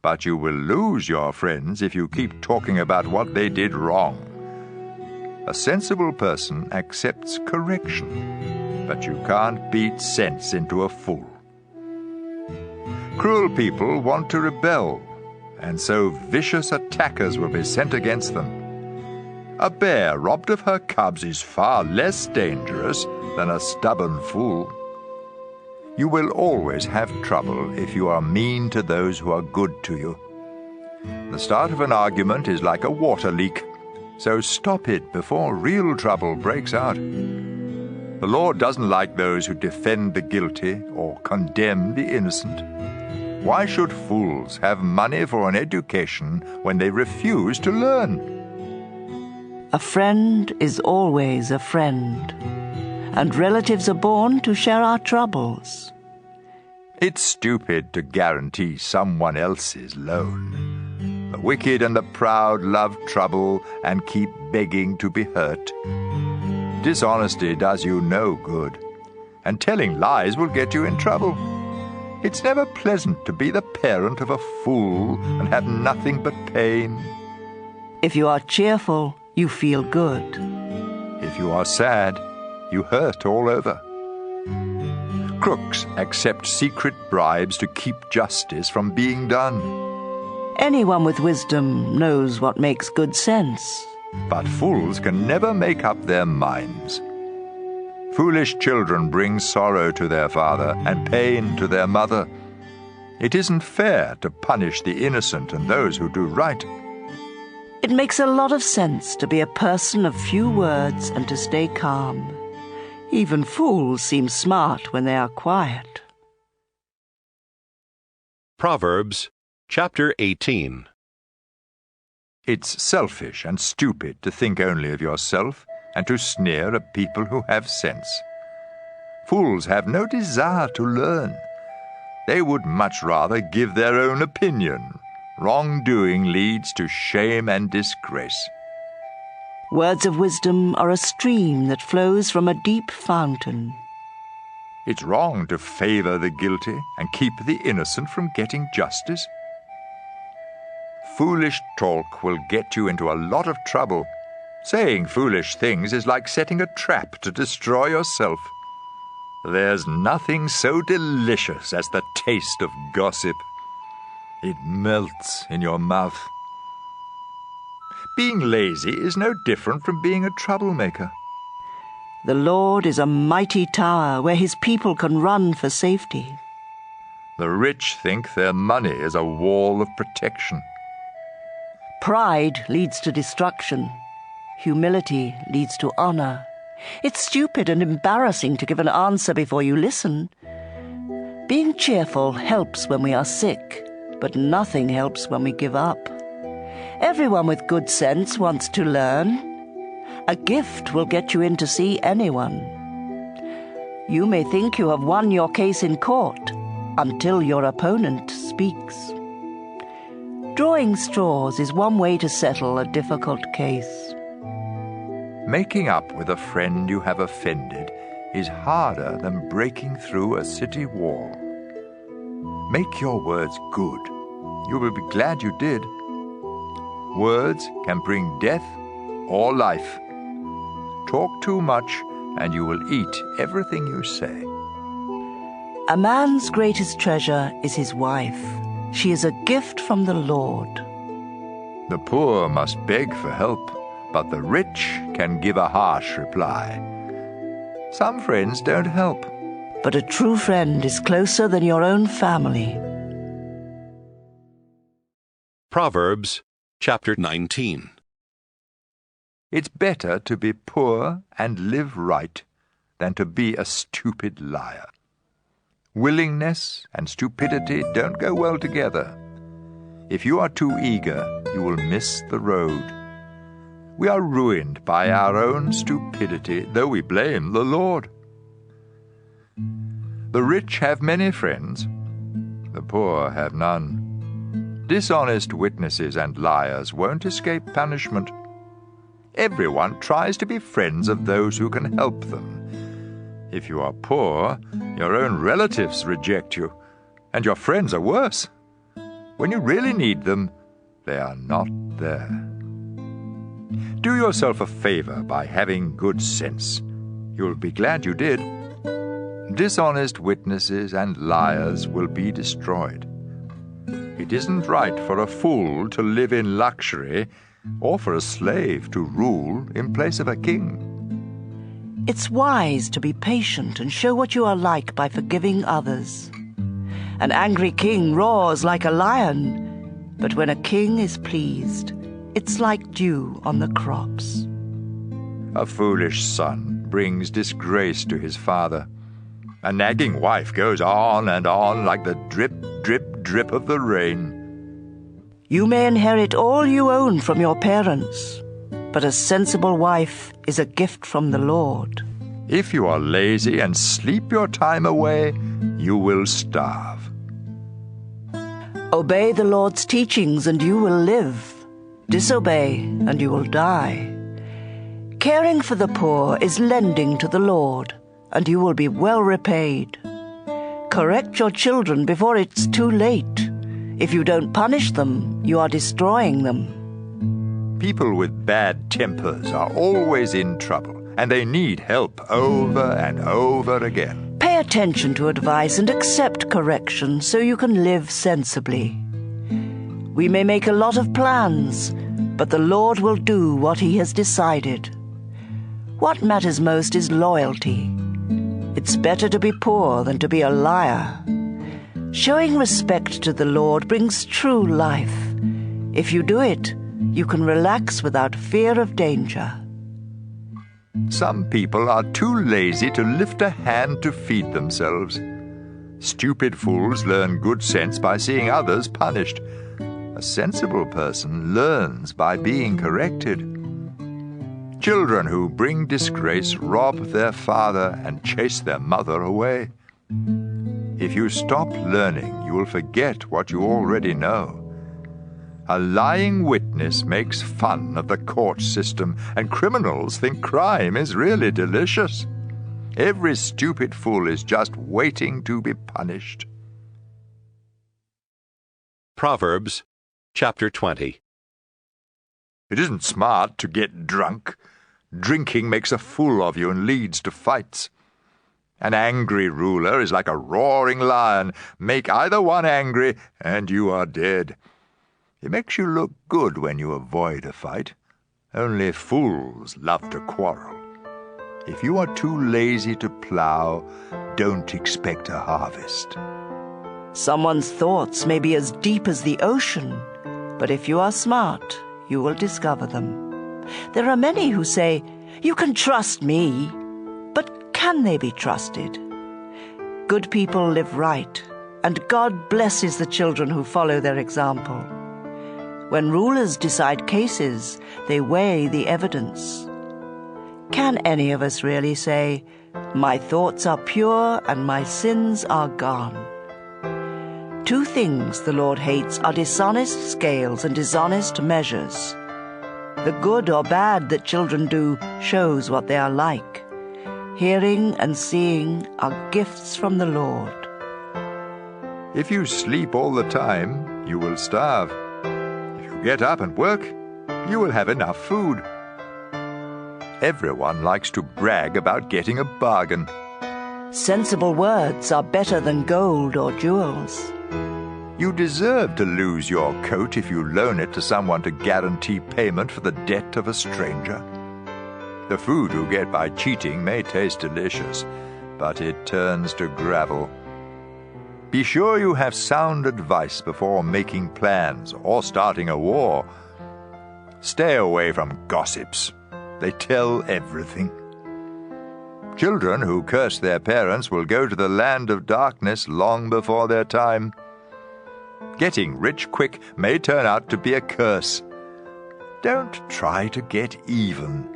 but you will lose your friends if you keep talking about what they did wrong. A sensible person accepts correction, but you can't beat sense into a fool. Cruel people want to rebel, and so vicious attackers will be sent against them. A bear robbed of her cubs is far less dangerous than a stubborn fool. You will always have trouble if you are mean to those who are good to you. The start of an argument is like a water leak, so stop it before real trouble breaks out. The Lord doesn't like those who defend the guilty or condemn the innocent. Why should fools have money for an education when they refuse to learn? A friend is always a friend, and relatives are born to share our troubles. It's stupid to guarantee someone else's loan. The wicked and the proud love trouble and keep begging to be hurt. Dishonesty does you no good, and telling lies will get you in trouble. It's never pleasant to be the parent of a fool and have nothing but pain. If you are cheerful, you feel good. If you are sad, you hurt all over. Crooks accept secret bribes to keep justice from being done. Anyone with wisdom knows what makes good sense. But fools can never make up their minds. Foolish children bring sorrow to their father and pain to their mother. It isn't fair to punish the innocent and those who do right. It makes a lot of sense to be a person of few words and to stay calm. Even fools seem smart when they are quiet. Proverbs chapter 18. It's selfish and stupid to think only of yourself and to sneer at people who have sense. Fools have no desire to learn. They would much rather give their own opinion. Wrongdoing leads to shame and disgrace. Words of wisdom are a stream that flows from a deep fountain. It's wrong to favor the guilty and keep the innocent from getting justice. Foolish talk will get you into a lot of trouble. Saying foolish things is like setting a trap to destroy yourself. There's nothing so delicious as the taste of gossip. It melts in your mouth. Being lazy is no different from being a troublemaker. The Lord is a mighty tower where his people can run for safety. The rich think their money is a wall of protection. Pride leads to destruction. Humility leads to honor. It's stupid and embarrassing to give an answer before you listen. Being cheerful helps when we are sick, but nothing helps when we give up. Everyone with good sense wants to learn. A gift will get you in to see anyone. You may think you have won your case in court until your opponent speaks. Drawing straws is one way to settle a difficult case. Making up with a friend you have offended is harder than breaking through a city wall. Make your words good. You will be glad you did. Words can bring death or life. Talk too much and you will eat everything you say. A man's greatest treasure is his wife. She is a gift from the Lord. The poor must beg for help, but the rich can give a harsh reply. Some friends don't help. But a true friend is closer than your own family. Proverbs chapter 19. It's better to be poor and live right than to be a stupid liar. Willingness and stupidity don't go well together. If you are too eager, you will miss the road. We are ruined by our own stupidity, though we blame the Lord. The rich have many friends, the poor have none. Dishonest witnesses and liars won't escape punishment. Everyone tries to be friends of those who can help them. If you are poor, your own relatives reject you, and your friends are worse. When you really need them, they are not there. Do yourself a favor by having good sense. You'll be glad you did. Dishonest witnesses and liars will be destroyed. It isn't right for a fool to live in luxury or for a slave to rule in place of a king. It's wise to be patient and show what you are like by forgiving others. An angry king roars like a lion, but when a king is pleased, it's like dew on the crops. A foolish son brings disgrace to his father. A nagging wife goes on and on like the drip, drip, drip of the rain. You may inherit all you own from your parents, but a sensible wife is a gift from the Lord. If you are lazy and sleep your time away, you will starve. Obey the Lord's teachings and you will live. Disobey and you will die. Caring for the poor is lending to the Lord, and you will be well repaid. Correct your children before it's too late. If you don't punish them, you are destroying them. People with bad tempers are always in trouble, and they need help over and over again. Pay attention to advice and accept correction so you can live sensibly. We may make a lot of plans, but the Lord will do what He has decided. What matters most is loyalty. It's better to be poor than to be a liar. Showing respect to the Lord brings true life. If you do it, you can relax without fear of danger. Some people are too lazy to lift a hand to feed themselves. Stupid fools learn good sense by seeing others punished. A sensible person learns by being corrected. Children who bring disgrace rob their father and chase their mother away. If you stop learning, you will forget what you already know. A lying witness makes fun of the court system, and criminals think crime is really delicious. Every stupid fool is just waiting to be punished. Proverbs chapter 20. It isn't smart to get drunk. Drinking makes a fool of you and leads to fights. An angry ruler is like a roaring lion. Make either one angry, and you are dead. It makes you look good when you avoid a fight. Only fools love to quarrel. If you are too lazy to plow, don't expect a harvest. Someone's thoughts may be as deep as the ocean, but if you are smart, you will discover them. There are many who say, "You can trust me," but can they be trusted? Good people live right, and God blesses the children who follow their example. When rulers decide cases, they weigh the evidence. Can any of us really say, "My thoughts are pure and my sins are gone"? Two things the Lord hates are dishonest scales and dishonest measures. The good or bad that children do shows what they are like. Hearing and seeing are gifts from the Lord. If you sleep all the time, you will starve. If you get up and work, you will have enough food. Everyone likes to brag about getting a bargain. Sensible words are better than gold or jewels. You deserve to lose your coat if you loan it to someone to guarantee payment for the debt of a stranger. The food you get by cheating may taste delicious, but it turns to gravel. Be sure you have sound advice before making plans or starting a war. Stay away from gossips. They tell everything. Children who curse their parents will go to the land of darkness long before their time. Getting rich quick may turn out to be a curse. Don't try to get even.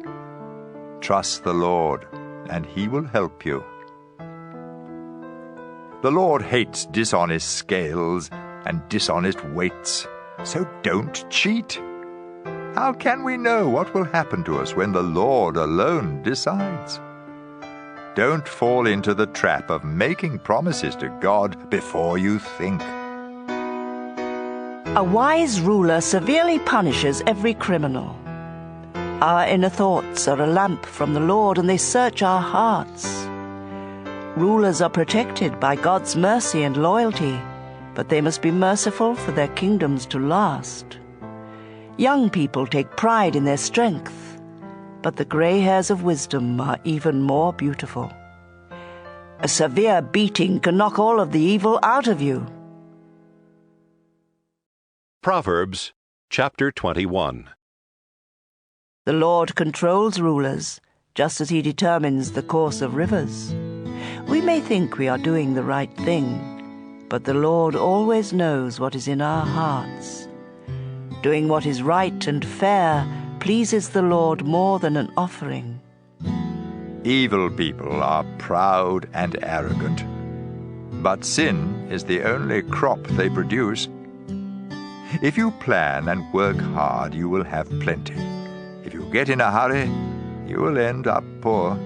Trust the Lord, and He will help you. The Lord hates dishonest scales and dishonest weights, so don't cheat. How can we know what will happen to us when the Lord alone decides? Don't fall into the trap of making promises to God before you think. A wise ruler severely punishes every criminal. Our inner thoughts are a lamp from the Lord, and they search our hearts. Rulers are protected by God's mercy and loyalty, but they must be merciful for their kingdoms to last. Young people take pride in their strength, but the gray hairs of wisdom are even more beautiful. A severe beating can knock all of the evil out of you. Proverbs chapter 21. The Lord controls rulers, just as he determines the course of rivers. We may think we are doing the right thing, but the Lord always knows what is in our hearts. Doing what is right and fair pleases the Lord more than an offering. Evil people are proud and arrogant, but sin is the only crop they produce. If you plan and work hard, you will have plenty. If you get in a hurry, you will end up poor.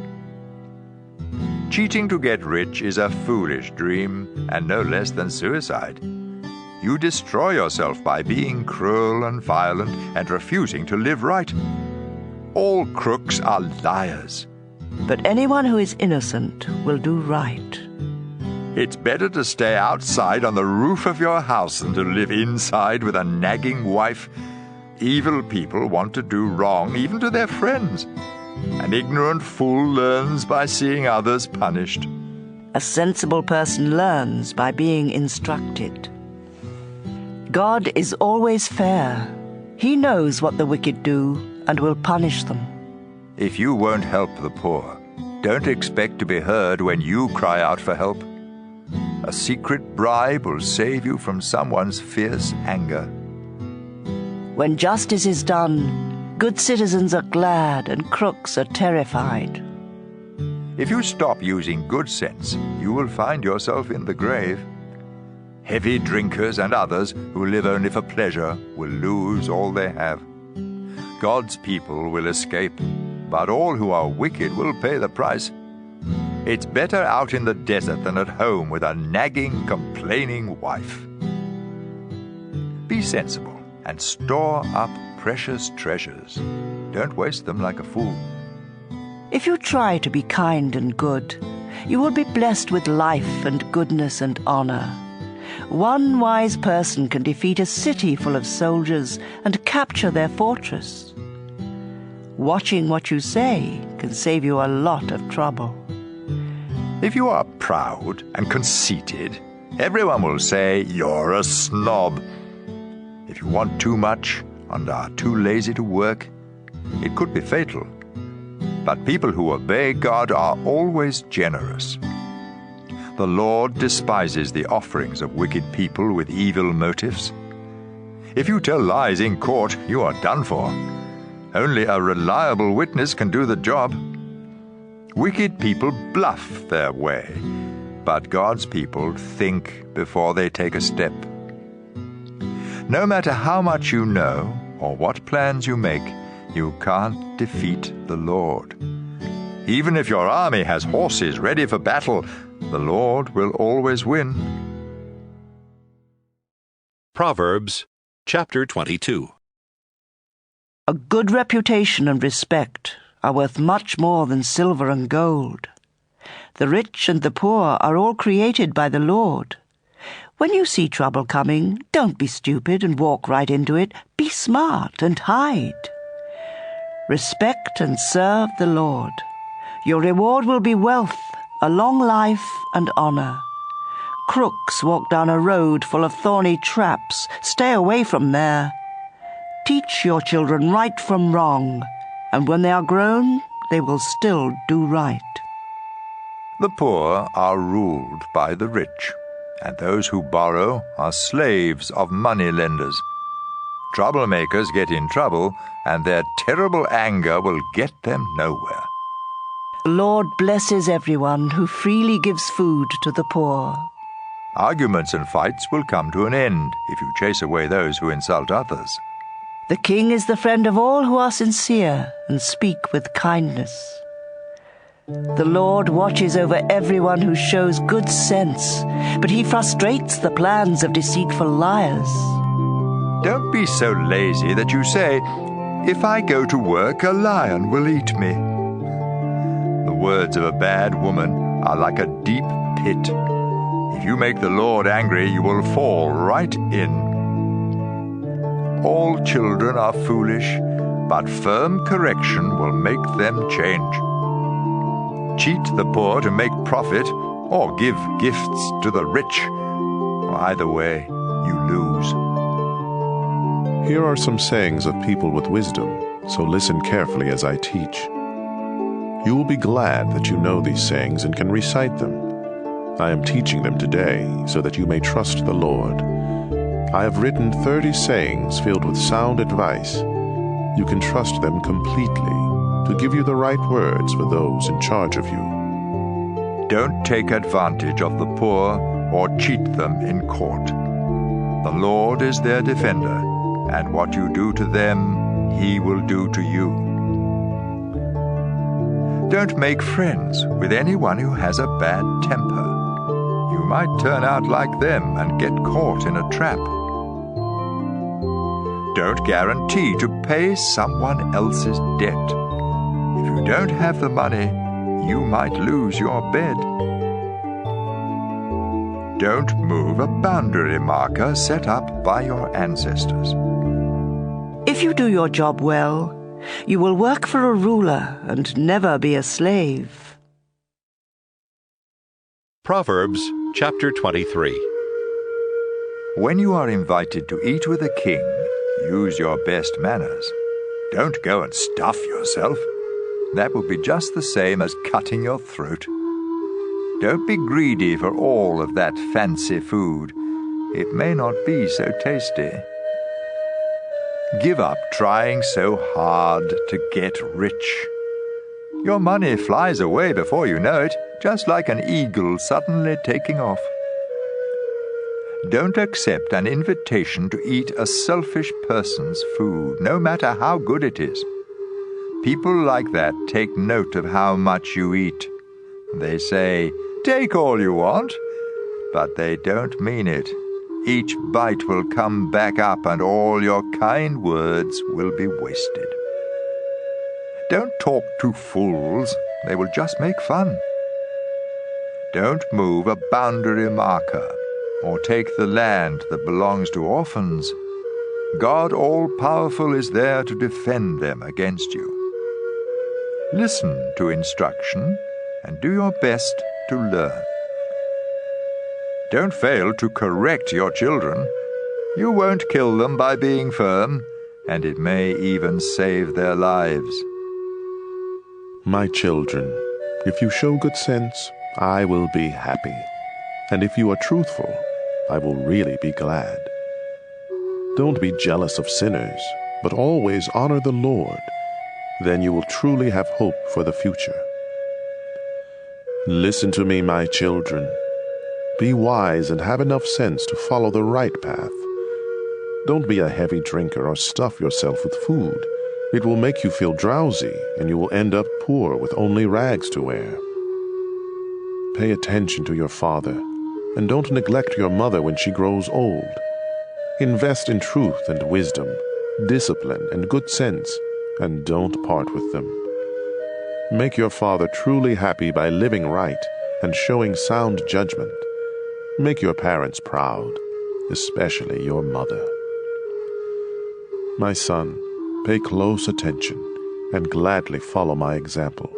Cheating to get rich is a foolish dream, and no less than suicide. You destroy yourself by being cruel and violent and refusing to live right. All crooks are liars. But anyone who is innocent will do right. It's better to stay outside on the roof of your house than to live inside with a nagging wife. Evil people want to do wrong even to their friends. An ignorant fool learns by seeing others punished. A sensible person learns by being instructed. God is always fair. He knows what the wicked do and will punish them. If you won't help the poor, don't expect to be heard when you cry out for help. A secret bribe will save you from someone's fierce anger. When justice is done, good citizens are glad and crooks are terrified. If you stop using good sense, you will find yourself in the grave. Heavy drinkers and others who live only for pleasure will lose all they have. God's people will escape, but all who are wicked will pay the price. It's better out in the desert than at home with a nagging, complaining wife. Be sensible and store up precious treasures. Don't waste them like a fool. If you try to be kind and good, you will be blessed with life and goodness and honor. One wise person can defeat a city full of soldiers and capture their fortress. Watching what you say can save you a lot of trouble. If you are proud and conceited, everyone will say you're a snob. If you want too much and are too lazy to work, it could be fatal. But people who obey God are always generous. The Lord despises the offerings of wicked people with evil motives. If you tell lies in court, you are done for. Only a reliable witness can do the job. Wicked people bluff their way, but God's people think before they take a step. No matter how much you know or what plans you make, you can't defeat the Lord. Even if your army has horses ready for battle, the Lord will always win. Proverbs chapter 22. A good reputation and respect are worth much more than silver and gold. The rich and the poor are all created by the Lord. When you see trouble coming, don't be stupid and walk right into it. Be smart and hide. Respect and serve the Lord. Your reward will be wealth, a long life and honor. Crooks walk down a road full of thorny traps. Stay away from there. Teach your children right from wrong, and when they are grown, they will still do right. The poor are ruled by the rich, and those who borrow are slaves of moneylenders. Troublemakers get in trouble, and their terrible anger will get them nowhere. The Lord blesses everyone who freely gives food to the poor. Arguments and fights will come to an end if you chase away those who insult others. The king is the friend of all who are sincere and speak with kindness. The Lord watches over everyone who shows good sense, but he frustrates the plans of deceitful liars. Don't be so lazy that you say, "If I go to work, a lion will eat me." The words of a bad woman are like a deep pit. If you make the Lord angry, you will fall right in. All children are foolish, but firm correction will make them change. Cheat the poor to make profit, or give gifts to the rich. Either way, you lose. Here are some sayings of people with wisdom, so listen carefully as I teach. You will be glad that you know these sayings and can recite them. I am teaching them today so that you may trust the Lord. I have written 30 sayings filled with sound advice. You can trust them completely to give you the right words for those in charge of you. Don't take advantage of the poor or cheat them in court. The Lord is their defender, and what you do to them, He will do to you. Don't make friends with anyone who has a bad temper. You might turn out like them and get caught in a trap. Don't guarantee to pay someone else's debt. If you don't have the money, you might lose your bed. Don't move a boundary marker set up by your ancestors. If you do your job well, you will work for a ruler and never be a slave. Proverbs chapter 23. When you are invited to eat with a king, use your best manners. Don't go and stuff yourself. That will be just the same as cutting your throat. Don't be greedy for all of that fancy food. It may not be so tasty. Give up trying so hard to get rich. Your money flies away before you know it, just like an eagle suddenly taking off. Don't accept an invitation to eat a selfish person's food, no matter how good it is. People like that take note of how much you eat. They say, "Take all you want," but they don't mean it. Each bite will come back up and all your kind words will be wasted. Don't talk to fools. They will just make fun. Don't move a boundary marker or take the land that belongs to orphans. God all-powerful is there to defend them against you. Listen to instruction and do your best to learn. Don't fail to correct your children. You won't kill them by being firm, and it may even save their lives. My children, if you show good sense, I will be happy. And if you are truthful, I will really be glad. Don't be jealous of sinners, but always honor the Lord. Then you will truly have hope for the future. Listen to me, my children. Be wise and have enough sense to follow the right path. Don't be a heavy drinker or stuff yourself with food. It will make you feel drowsy, and you will end up poor with only rags to wear. Pay attention to your father, and don't neglect your mother when she grows old. Invest in truth and wisdom, discipline and good sense, and don't part with them. Make your father truly happy by living right and showing sound judgment. Make your parents proud, especially your mother. My son, pay close attention and gladly follow my example.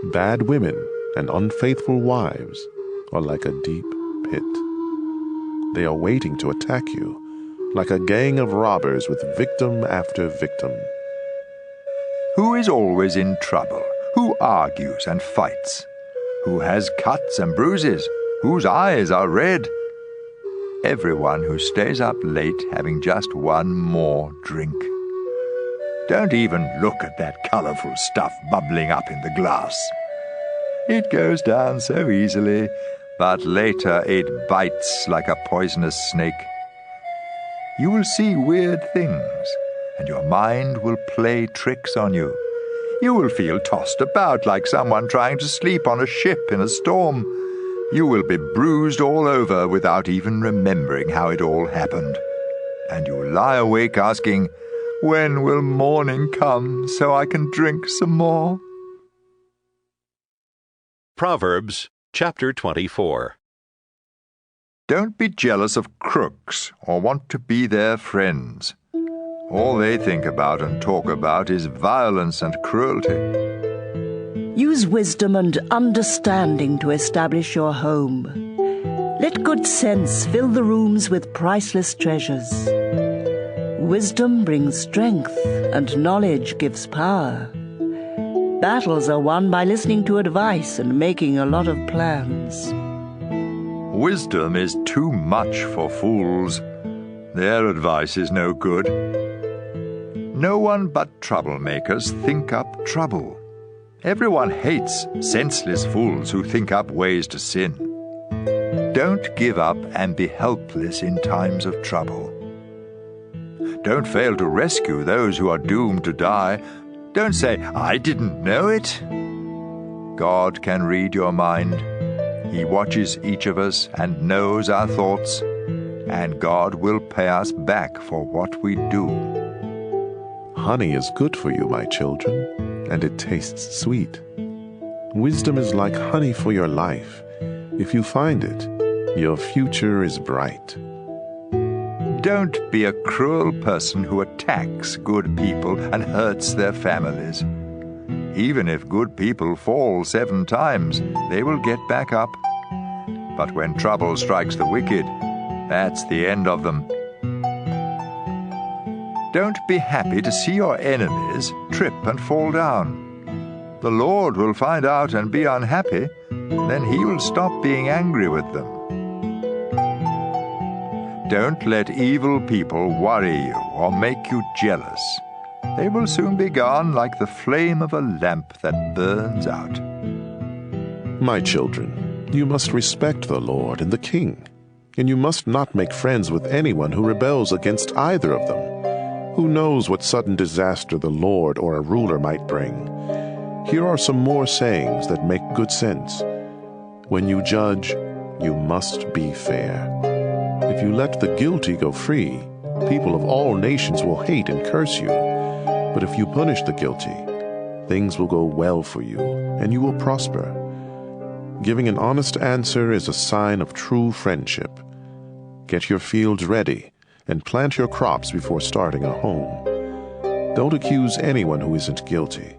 Bad women and unfaithful wives are like a deep pit. They are waiting to attack you, like a gang of robbers with victim after victim. Who is always in trouble? Who argues and fights? Who has cuts and bruises? Whose eyes are red? Everyone who stays up late having just one more drink. Don't even look at that colorful stuff bubbling up in the glass. It goes down so easily, but later it bites like a poisonous snake. You will see weird things, and your mind will play tricks on you. You will feel tossed about like someone trying to sleep on a ship in a storm. You will be bruised all over without even remembering how it all happened. and you lie awake asking, "When will morning come so I can drink some more?" Proverbs chapter 24. Don't be jealous of crooks or want to be their friends. All they think about and talk about is violence and cruelty. Use wisdom and understanding to establish your home. Let good sense fill the rooms with priceless treasures. Wisdom brings strength, and knowledge gives power. Battles are won by listening to advice and making a lot of plans. Wisdom is too much for fools. Their advice is no good. No one but troublemakers think up trouble. Everyone hates senseless fools who think up ways to sin. Don't give up and be helpless in times of trouble. Don't fail to rescue those who are doomed to die. Don't say, "I didn't know it." God can read your mind. He watches each of us and knows our thoughts, and God will pay us back for what we do. Honey is good for you, my children, and it tastes sweet. Wisdom is like honey for your life. If you find it, your future is bright. Don't be a cruel person who attacks good people and hurts their families. Even if good people fall 7 times, they will get back up. But when trouble strikes the wicked, that's the end of them. Don't be happy to see your enemies trip and fall down. The Lord will find out and be unhappy, then He will stop being angry with them. Don't let evil people worry you or make you jealous. They will soon be gone like the flame of a lamp that burns out. My children, you must respect the Lord and the King, and you must not make friends with anyone who rebels against either of them. Who knows what sudden disaster the Lord or a ruler might bring? Here are some more sayings that make good sense. When you judge, you must be fair. If you let the guilty go free, people of all nations will hate and curse you. But if you punish the guilty, things will go well for you, and you will prosper. Giving an honest answer is a sign of true friendship. Get your fields ready, and plant your crops before starting a home. Don't accuse anyone who isn't guilty.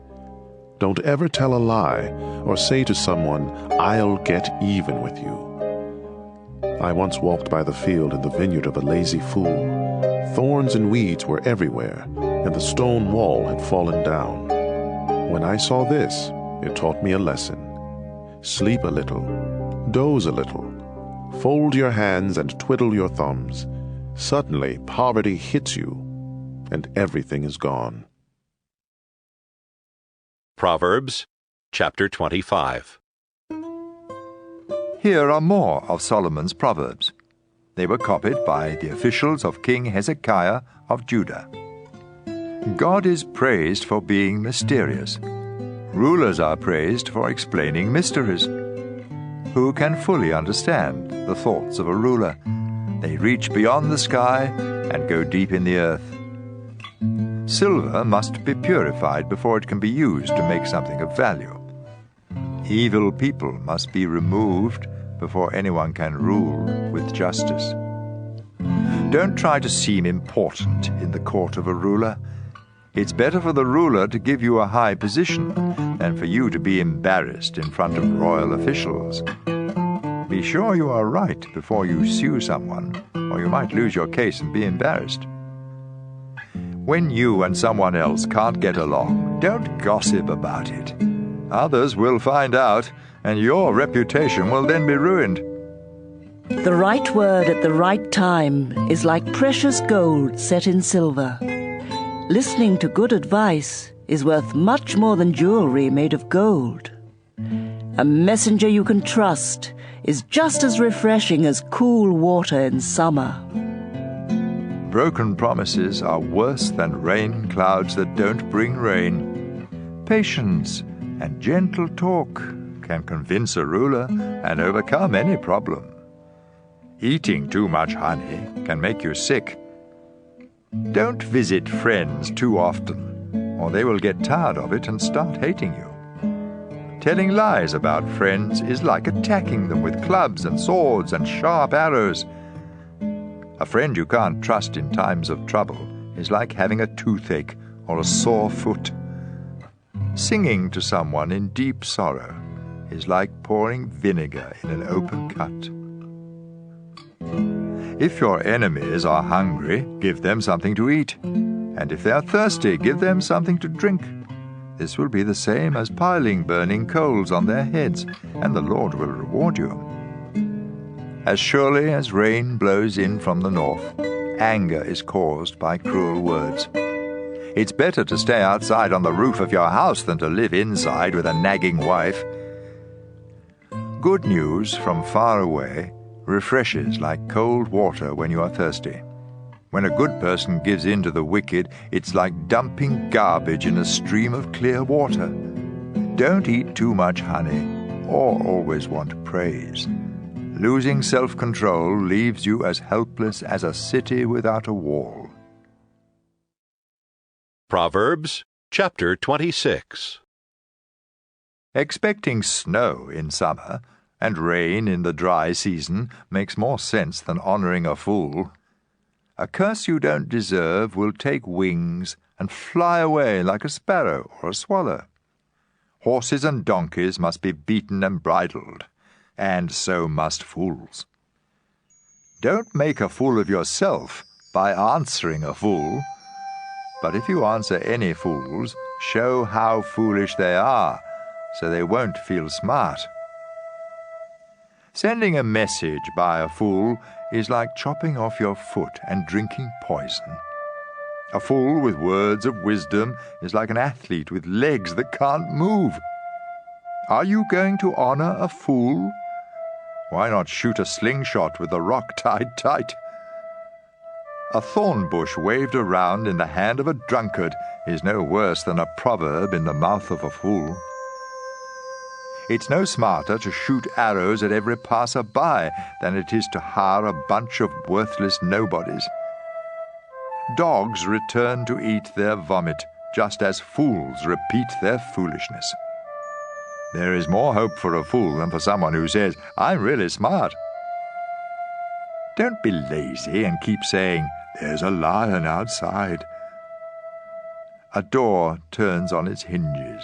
Don't ever tell a lie or say to someone, "I'll get even with you." I once walked by the field in the vineyard of a lazy fool. Thorns and weeds were everywhere, and the stone wall had fallen down. When I saw this, it taught me a lesson. Sleep a little, doze a little, fold your hands and twiddle your thumbs. Suddenly, poverty hits you, and everything is gone. Proverbs chapter 25. Here are more of Solomon's Proverbs. They were copied by the officials of King Hezekiah of Judah. God is praised for being mysterious. Rulers are praised for explaining mysteries. Who can fully understand the thoughts of a ruler? They reach beyond the sky and go deep in the earth. Silver must be purified before it can be used to make something of value. Evil people must be removed before anyone can rule with justice. Don't try to seem important in the court of a ruler. It's better for the ruler to give you a high position than for you to be embarrassed in front of royal officials. Be sure you are right before you sue someone, or you might lose your case and be embarrassed. When you and someone else can't get along, don't gossip about it. Others will find out, and your reputation will then be ruined. The right word at the right time is like precious gold set in silver. Listening to good advice is worth much more than jewelry made of gold. A messenger you can trust is just as refreshing as cool water in summer. Broken promises are worse than rain clouds that don't bring rain. Patience and gentle talk can convince a ruler and overcome any problem. Eating too much honey can make you sick. Don't visit friends too often, or they will get tired of it and start hating you. Telling lies about friends is like attacking them with clubs and swords and sharp arrows. A friend you can't trust in times of trouble is like having a toothache or a sore foot. Singing to someone in deep sorrow is like pouring vinegar in an open cut. If your enemies are hungry, give them something to eat, and if they are thirsty, give them something to drink. This will be the same as piling burning coals on their heads, and the Lord will reward you. As surely as rain blows in from the north, anger is caused by cruel words. It's better to stay outside on the roof of your house than to live inside with a nagging wife. Good news from far away refreshes like cold water when you are thirsty. When a good person gives in to the wicked, it's like dumping garbage in a stream of clear water. Don't eat too much honey, or always want praise. Losing self-control leaves you as helpless as a city without a wall. Proverbs chapter 26. Expecting snow in summer and rain in the dry season makes more sense than honoring a fool. A curse you don't deserve will take wings and fly away like a sparrow or a swallow. Horses and donkeys must be beaten and bridled, and so must fools. Don't make a fool of yourself by answering a fool, but if you answer any fools, show how foolish they are, so they won't feel smart. Sending a message by a fool is like chopping off your foot and drinking poison. A fool with words of wisdom is like an athlete with legs that can't move. Are you going to honor a fool? Why not shoot a slingshot with the rock tied tight? A thorn bush waved around in the hand of a drunkard is no worse than a proverb in the mouth of a fool. It's no smarter to shoot arrows at every passer-by than it is to hire a bunch of worthless nobodies. Dogs return to eat their vomit, just as fools repeat their foolishness. There is more hope for a fool than for someone who says, "I'm really smart." Don't be lazy and keep saying, "There's a lion outside." A door turns on its hinges,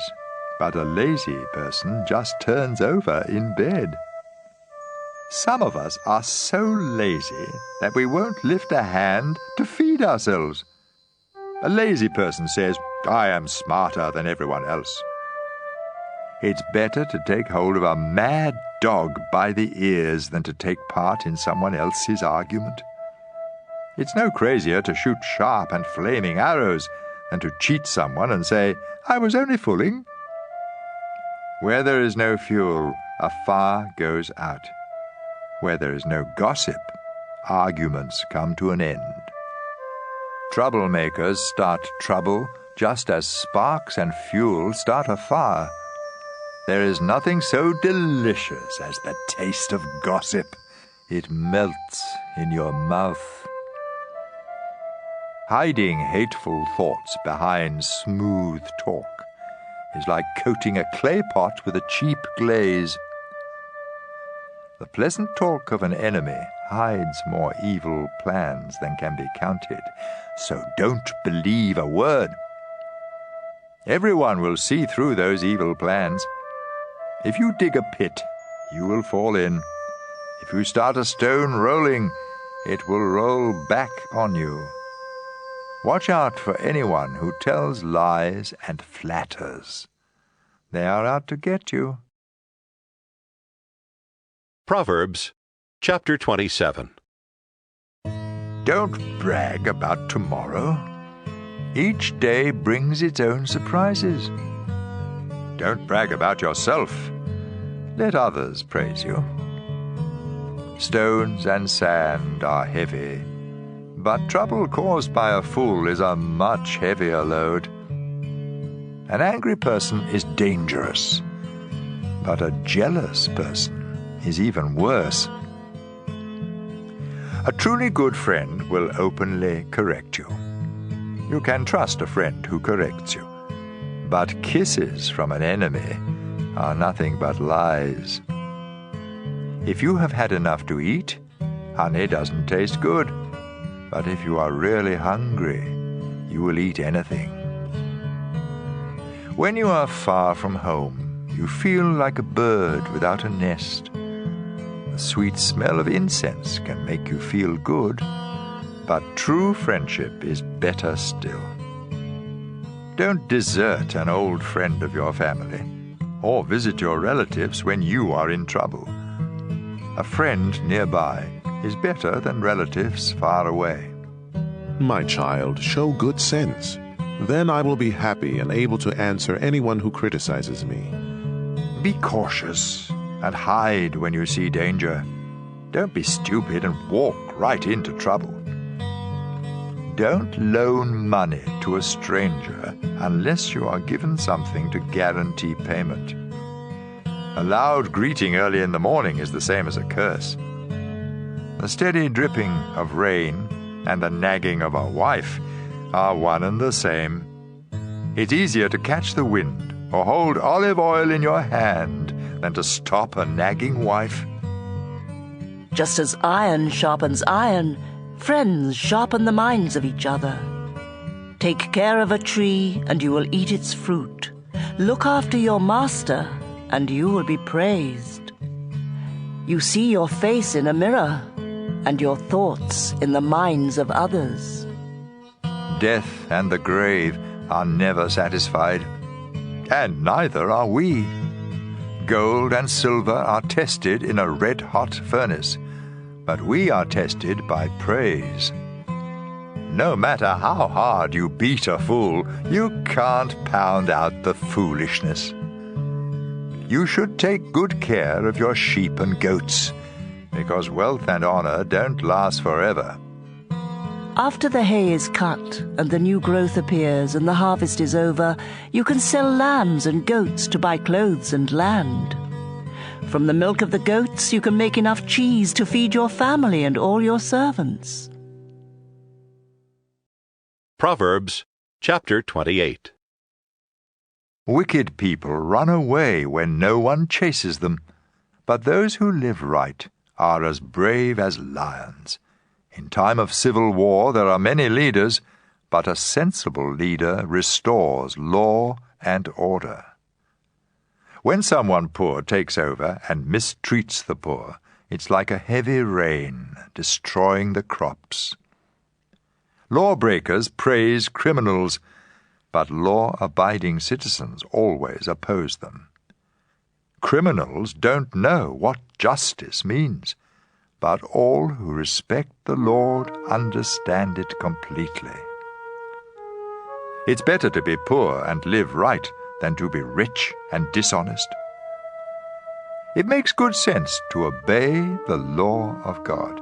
but a lazy person just turns over in bed. Some of us are so lazy that we won't lift a hand to feed ourselves. A lazy person says, "I am smarter than everyone else." It's better to take hold of a mad dog by the ears than to take part in someone else's argument. It's no crazier to shoot sharp and flaming arrows than to cheat someone and say, "I was only fooling." Where there is no fuel, a fire goes out. Where there is no gossip, arguments come to an end. Troublemakers start trouble just as sparks and fuel start a fire. There is nothing so delicious as the taste of gossip. It melts in your mouth. Hiding hateful thoughts behind smooth talk is like coating a clay pot with a cheap glaze. The pleasant talk of an enemy hides more evil plans than can be counted, so don't believe a word. Everyone will see through those evil plans. If you dig a pit, you will fall in. If you start a stone rolling, it will roll back on you. Watch out for anyone who tells lies and flatters. They are out to get you. Proverbs chapter 27. Don't brag about tomorrow. Each day brings its own surprises. Don't brag about yourself. Let others praise you. Stones and sand are heavy, but trouble caused by a fool is a much heavier load. An angry person is dangerous, but a jealous person is even worse. A truly good friend will openly correct you, You can trust a friend who corrects you. But kisses from an enemy are nothing but lies. If you have had enough to eat, honey doesn't taste good. But if you are really hungry, you will eat anything. When you are far from home, you feel like a bird without a nest. The sweet smell of incense can make you feel good, but true friendship is better still. Don't desert an old friend of your family, or visit your relatives when you are in trouble. A friend nearby is better than relatives far away. My child, show good sense. Then I will be happy and able to answer anyone who criticizes me. Be cautious and hide when you see danger. Don't be stupid and walk right into trouble. Don't loan money to a stranger unless you are given something to guarantee payment. A loud greeting early in the morning is the same as a curse. The steady dripping of rain and the nagging of a wife are one and the same. It's easier to catch the wind or hold olive oil in your hand than to stop a nagging wife. Just as iron sharpens iron, friends sharpen the minds of each other. Take care of a tree, and you will eat its fruit. Look after your master, and you will be praised. You see your face in a mirror, and your thoughts in the minds of others. Death and the grave are never satisfied, and neither are we. Gold and silver are tested in a red-hot furnace, but we are tested by praise. No matter how hard you beat a fool, you can't pound out the foolishness. You should take good care of your sheep and goats, because wealth and honor don't last forever. After the hay is cut and the new growth appears and the harvest is over, you can sell lambs and goats to buy clothes and land. From the milk of the goats you can make enough cheese to feed your family and all your servants. Proverbs chapter 28. Wicked people run away when no one chases them, but those who live right are as brave as lions. In time of civil war there are many leaders, but a sensible leader restores law and order. When someone poor takes over and mistreats the poor, it's like a heavy rain destroying the crops. Lawbreakers praise criminals, but law-abiding citizens always oppose them. Criminals don't know what justice means, but all who respect the Lord understand it completely. It's better to be poor and live right than to be rich and dishonest. It makes good sense to obey the law of God.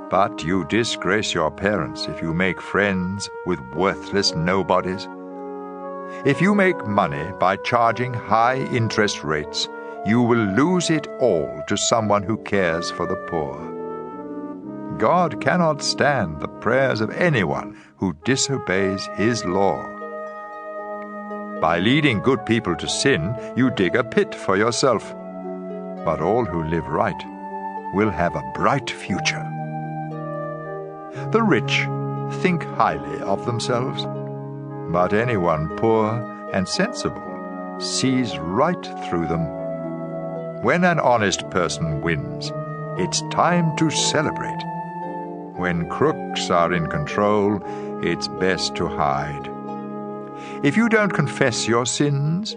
But you disgrace your parents if you make friends with worthless nobodies. If you make money by charging high interest rates, you will lose it all to someone who cares for the poor. God cannot stand the prayers of anyone who disobeys His law. By leading good people to sin, you dig a pit for yourself. But all who live right will have a bright future. The rich think highly of themselves, but anyone poor and sensible sees right through them. When an honest person wins, it's time to celebrate. When crooks are in control, it's best to hide. If you don't confess your sins,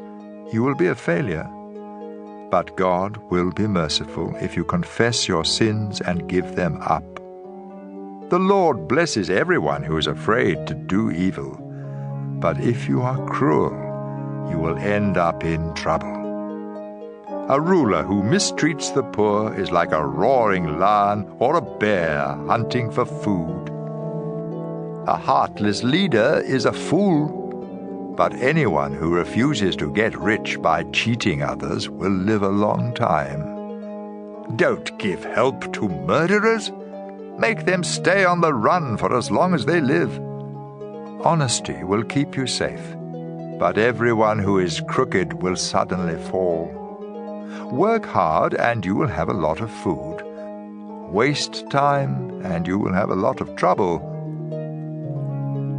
you will be a failure. But God will be merciful if you confess your sins and give them up. The Lord blesses everyone who is afraid to do evil. But if you are cruel, you will end up in trouble. A ruler who mistreats the poor is like a roaring lion or a bear hunting for food. A heartless leader is a fool. But anyone who refuses to get rich by cheating others will live a long time. Don't give help to murderers. Make them stay on the run for as long as they live. Honesty will keep you safe, but everyone who is crooked will suddenly fall. Work hard and you will have a lot of food. Waste time and you will have a lot of trouble.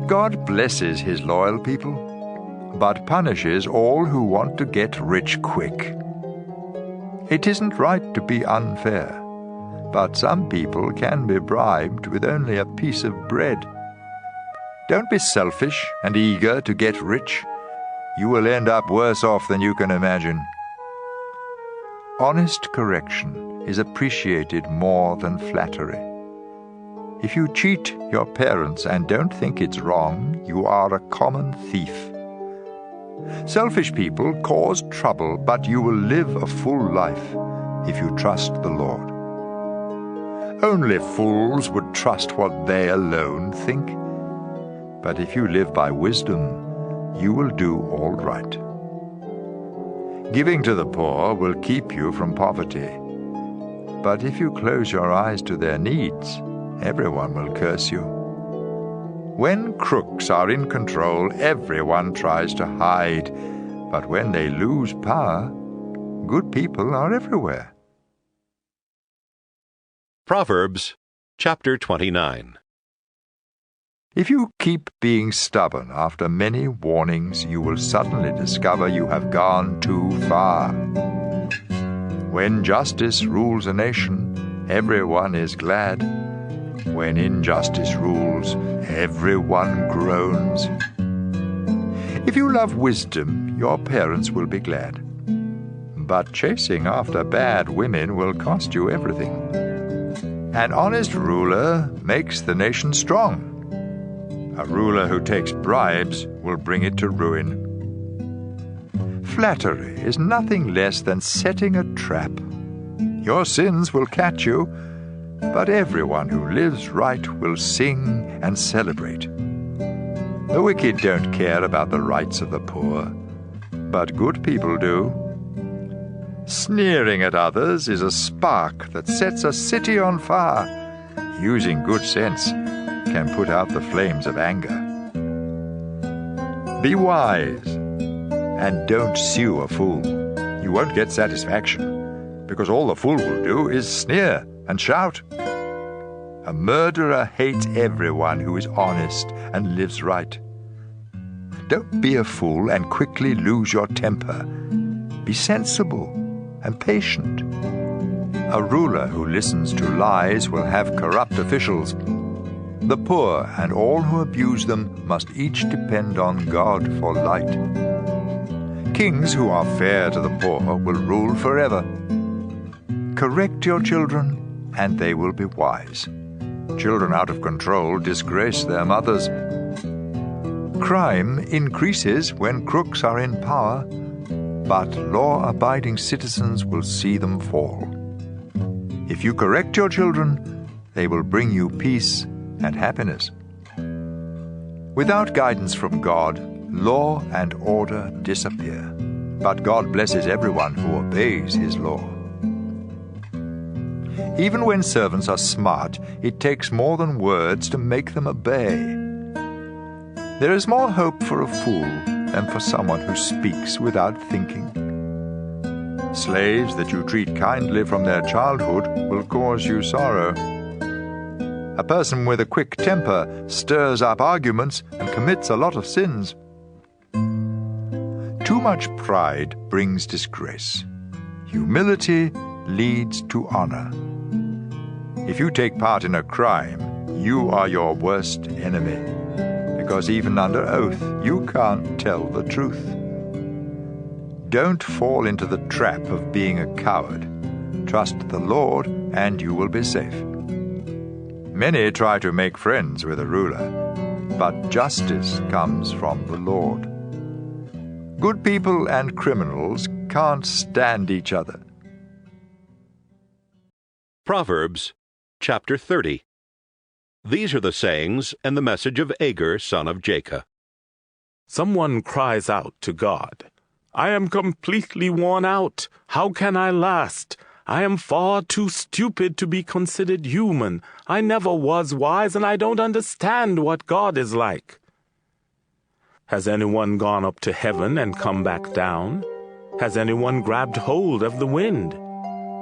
God blesses his loyal people, but punishes all who want to get rich quick. It isn't right to be unfair, but some people can be bribed with only a piece of bread. Don't be selfish and eager to get rich. You will end up worse off than you can imagine. Honest correction is appreciated more than flattery. If you cheat your parents and don't think it's wrong, you are a common thief. Selfish people cause trouble, but you will live a full life if you trust the Lord. Only fools would trust what they alone think. But if you live by wisdom, you will do all right. Giving to the poor will keep you from poverty. But if you close your eyes to their needs, everyone will curse you. When crooks are in control, everyone tries to hide. But when they lose power, good people are everywhere. Proverbs chapter 29. If you keep being stubborn after many warnings, you will suddenly discover you have gone too far. When justice rules a nation, everyone is glad. When injustice rules, everyone groans. If you love wisdom, your parents will be glad. But chasing after bad women will cost you everything. An honest ruler makes the nation strong. A ruler who takes bribes will bring it to ruin. Flattery is nothing less than setting a trap. Your sins will catch you, but everyone who lives right will sing and celebrate. The wicked don't care about the rights of the poor, but good people do. Sneering at others is a spark that sets a city on fire. Using good sense can put out the flames of anger. Be wise and don't sue a fool. You won't get satisfaction, because all the fool will do is sneer and shout. A murderer hates everyone who is honest and lives right. Don't be a fool and quickly lose your temper. Be sensible and patient. A ruler who listens to lies will have corrupt officials. The poor and all who abuse them must each depend on God for light. Kings who are fair to the poor will rule forever. Correct your children, and they will be wise. Children out of control disgrace their mothers. Crime increases when crooks are in power, but law-abiding citizens will see them fall. If you correct your children, they will bring you peace and happiness. Without guidance from God, law and order disappear, but God blesses everyone who obeys his law. Even when servants are smart, it takes more than words to make them obey. There is more hope for a fool than for someone who speaks without thinking. Slaves that you treat kindly from their childhood will cause you sorrow. A person with a quick temper stirs up arguments and commits a lot of sins. Too much pride brings disgrace. Humility leads to honor. If you take part in a crime, you are your worst enemy, because even under oath, you can't tell the truth. Don't fall into the trap of being a coward. Trust the Lord, and you will be safe. Many try to make friends with a ruler, but justice comes from the Lord. Good people and criminals can't stand each other. Proverbs chapter 30. These are the sayings and the message of Agur, son of Jacob. Someone cries out to God, "I am completely worn out. How can I last? I am far too stupid to be considered human. I never was wise, and I don't understand what God is like." Has anyone gone up to heaven and come back down? Has anyone grabbed hold of the wind?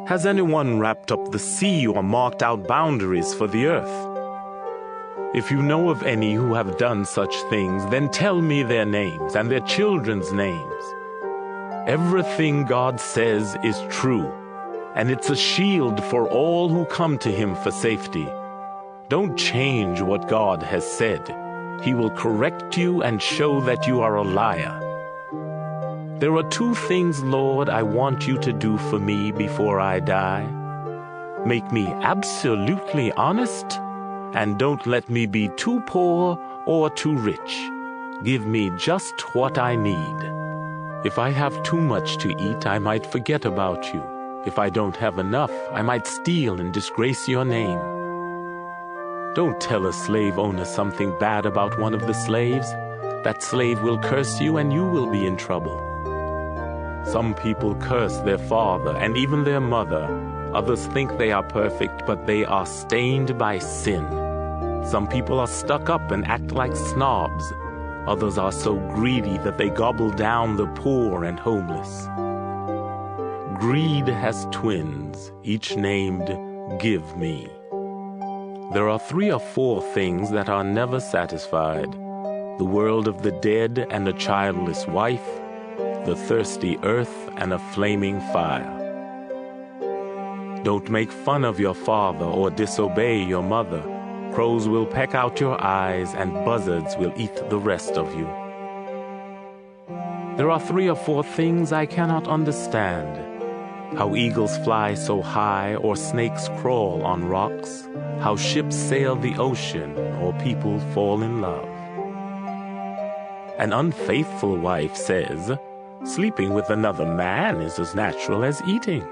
Has anyone wrapped up the sea or marked out boundaries for the earth? If you know of any who have done such things, then tell me their names and their children's names. Everything God says is true, and it's a shield for all who come to him for safety. Don't change what God has said. He will correct you and show that you are a liar. There are 2 things, Lord, I want you to do for me before I die. Make me absolutely honest, and don't let me be too poor or too rich. Give me just what I need. If I have too much to eat, I might forget about you. If I don't have enough, I might steal and disgrace your name. Don't tell a slave owner something bad about one of the slaves. That slave will curse you and you will be in trouble. Some people curse their father and even their mother. Others think they are perfect, but they are stained by sin. Some people are stuck up and act like snobs. Others are so greedy that they gobble down the poor and homeless. Greed has twins, each named Give Me. There are 3 or 4 things that are never satisfied: the world of the dead and a childless wife, the thirsty earth and a flaming fire. Don't make fun of your father or disobey your mother. Crows will peck out your eyes and buzzards will eat the rest of you. There are 3 or 4 things I cannot understand: how eagles fly so high or snakes crawl on rocks, how ships sail the ocean or people fall in love. An unfaithful wife says, sleeping with another man is as natural as eating.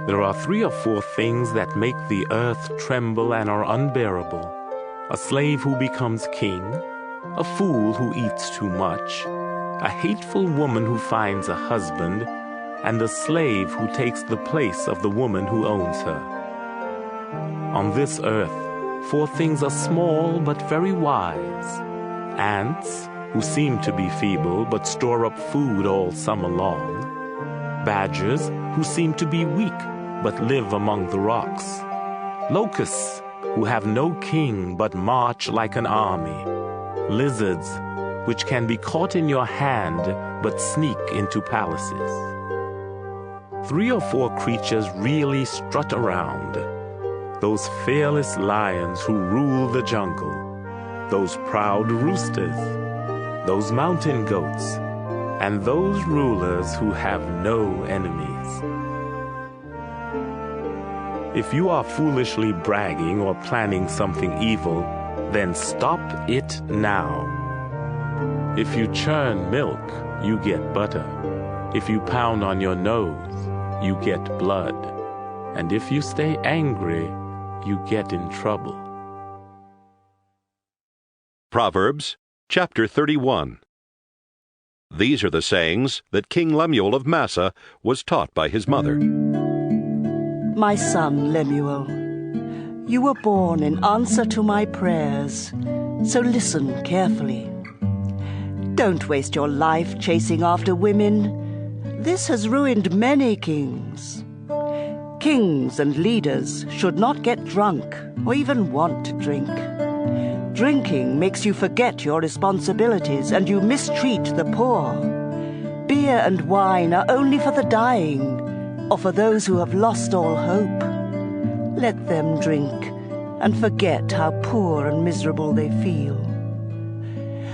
There are 3 or 4 things that make the earth tremble and are unbearable: a slave who becomes king, a fool who eats too much, a hateful woman who finds a husband, and a slave who takes the place of the woman who owns her. On this earth, 4 things are small but very wise: ants, who seem to be feeble but store up food all summer long; badgers, who seem to be weak but live among the rocks; locusts, who have no king but march like an army; lizards, which can be caught in your hand but sneak into palaces. 3 or 4 creatures really strut around: those fearless lions who rule the jungle, those proud roosters, those mountain goats, and those rulers who have no enemies. If you are foolishly bragging or planning something evil, then stop it now. If you churn milk, you get butter. If you pound on your nose, you get blood. And if you stay angry, you get in trouble. Proverbs chapter 31. These are the sayings that King Lemuel of Massa was taught by his mother. My son Lemuel, you were born in answer to my prayers, so listen carefully. Don't waste your life chasing after women. This has ruined many kings. Kings and leaders should not get drunk or even want to drink. Drinking makes you forget your responsibilities and you mistreat the poor. Beer and wine are only for the dying, or for those who have lost all hope. Let them drink and forget how poor and miserable they feel.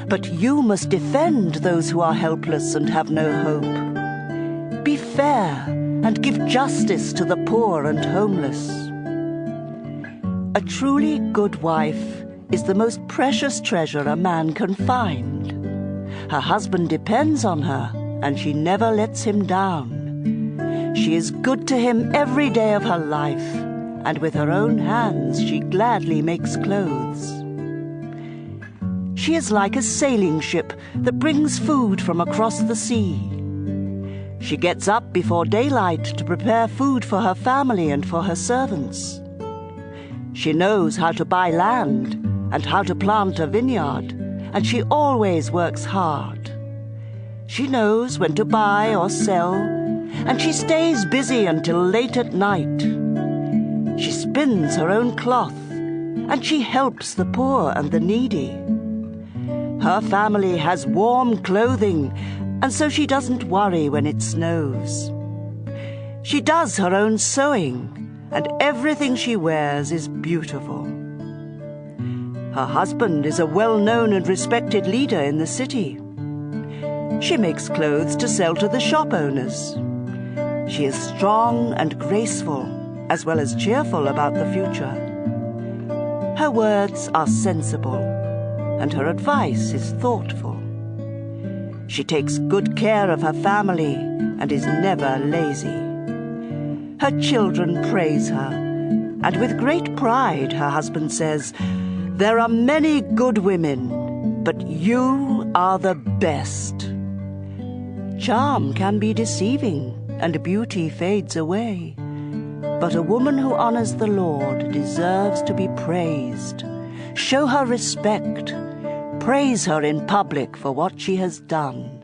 But you must defend those who are helpless and have no hope. Be fair and give justice to the poor and homeless. A truly good wife is the most precious treasure a man can find. Her husband depends on her, and she never lets him down. She is good to him every day of her life, and with her own hands she gladly makes clothes. She is like a sailing ship that brings food from across the sea. She gets up before daylight to prepare food for her family and for her servants. She knows how to buy land and how to plant a vineyard, and she always works hard. She knows when to buy or sell, and she stays busy until late at night. She spins her own cloth, and she helps the poor and the needy. Her family has warm clothing, and so she doesn't worry when it snows. She does her own sewing, and everything she wears is beautiful. Her husband is a well-known and respected leader in the city. She makes clothes to sell to the shop owners. She is strong and graceful, as well as cheerful about the future. Her words are sensible, and her advice is thoughtful. She takes good care of her family and is never lazy. Her children praise her, and with great pride her husband says, "There are many good women, but you are the best." Charm can be deceiving, and beauty fades away. But a woman who honors the Lord deserves to be praised. Show her respect. Praise her in public for what she has done.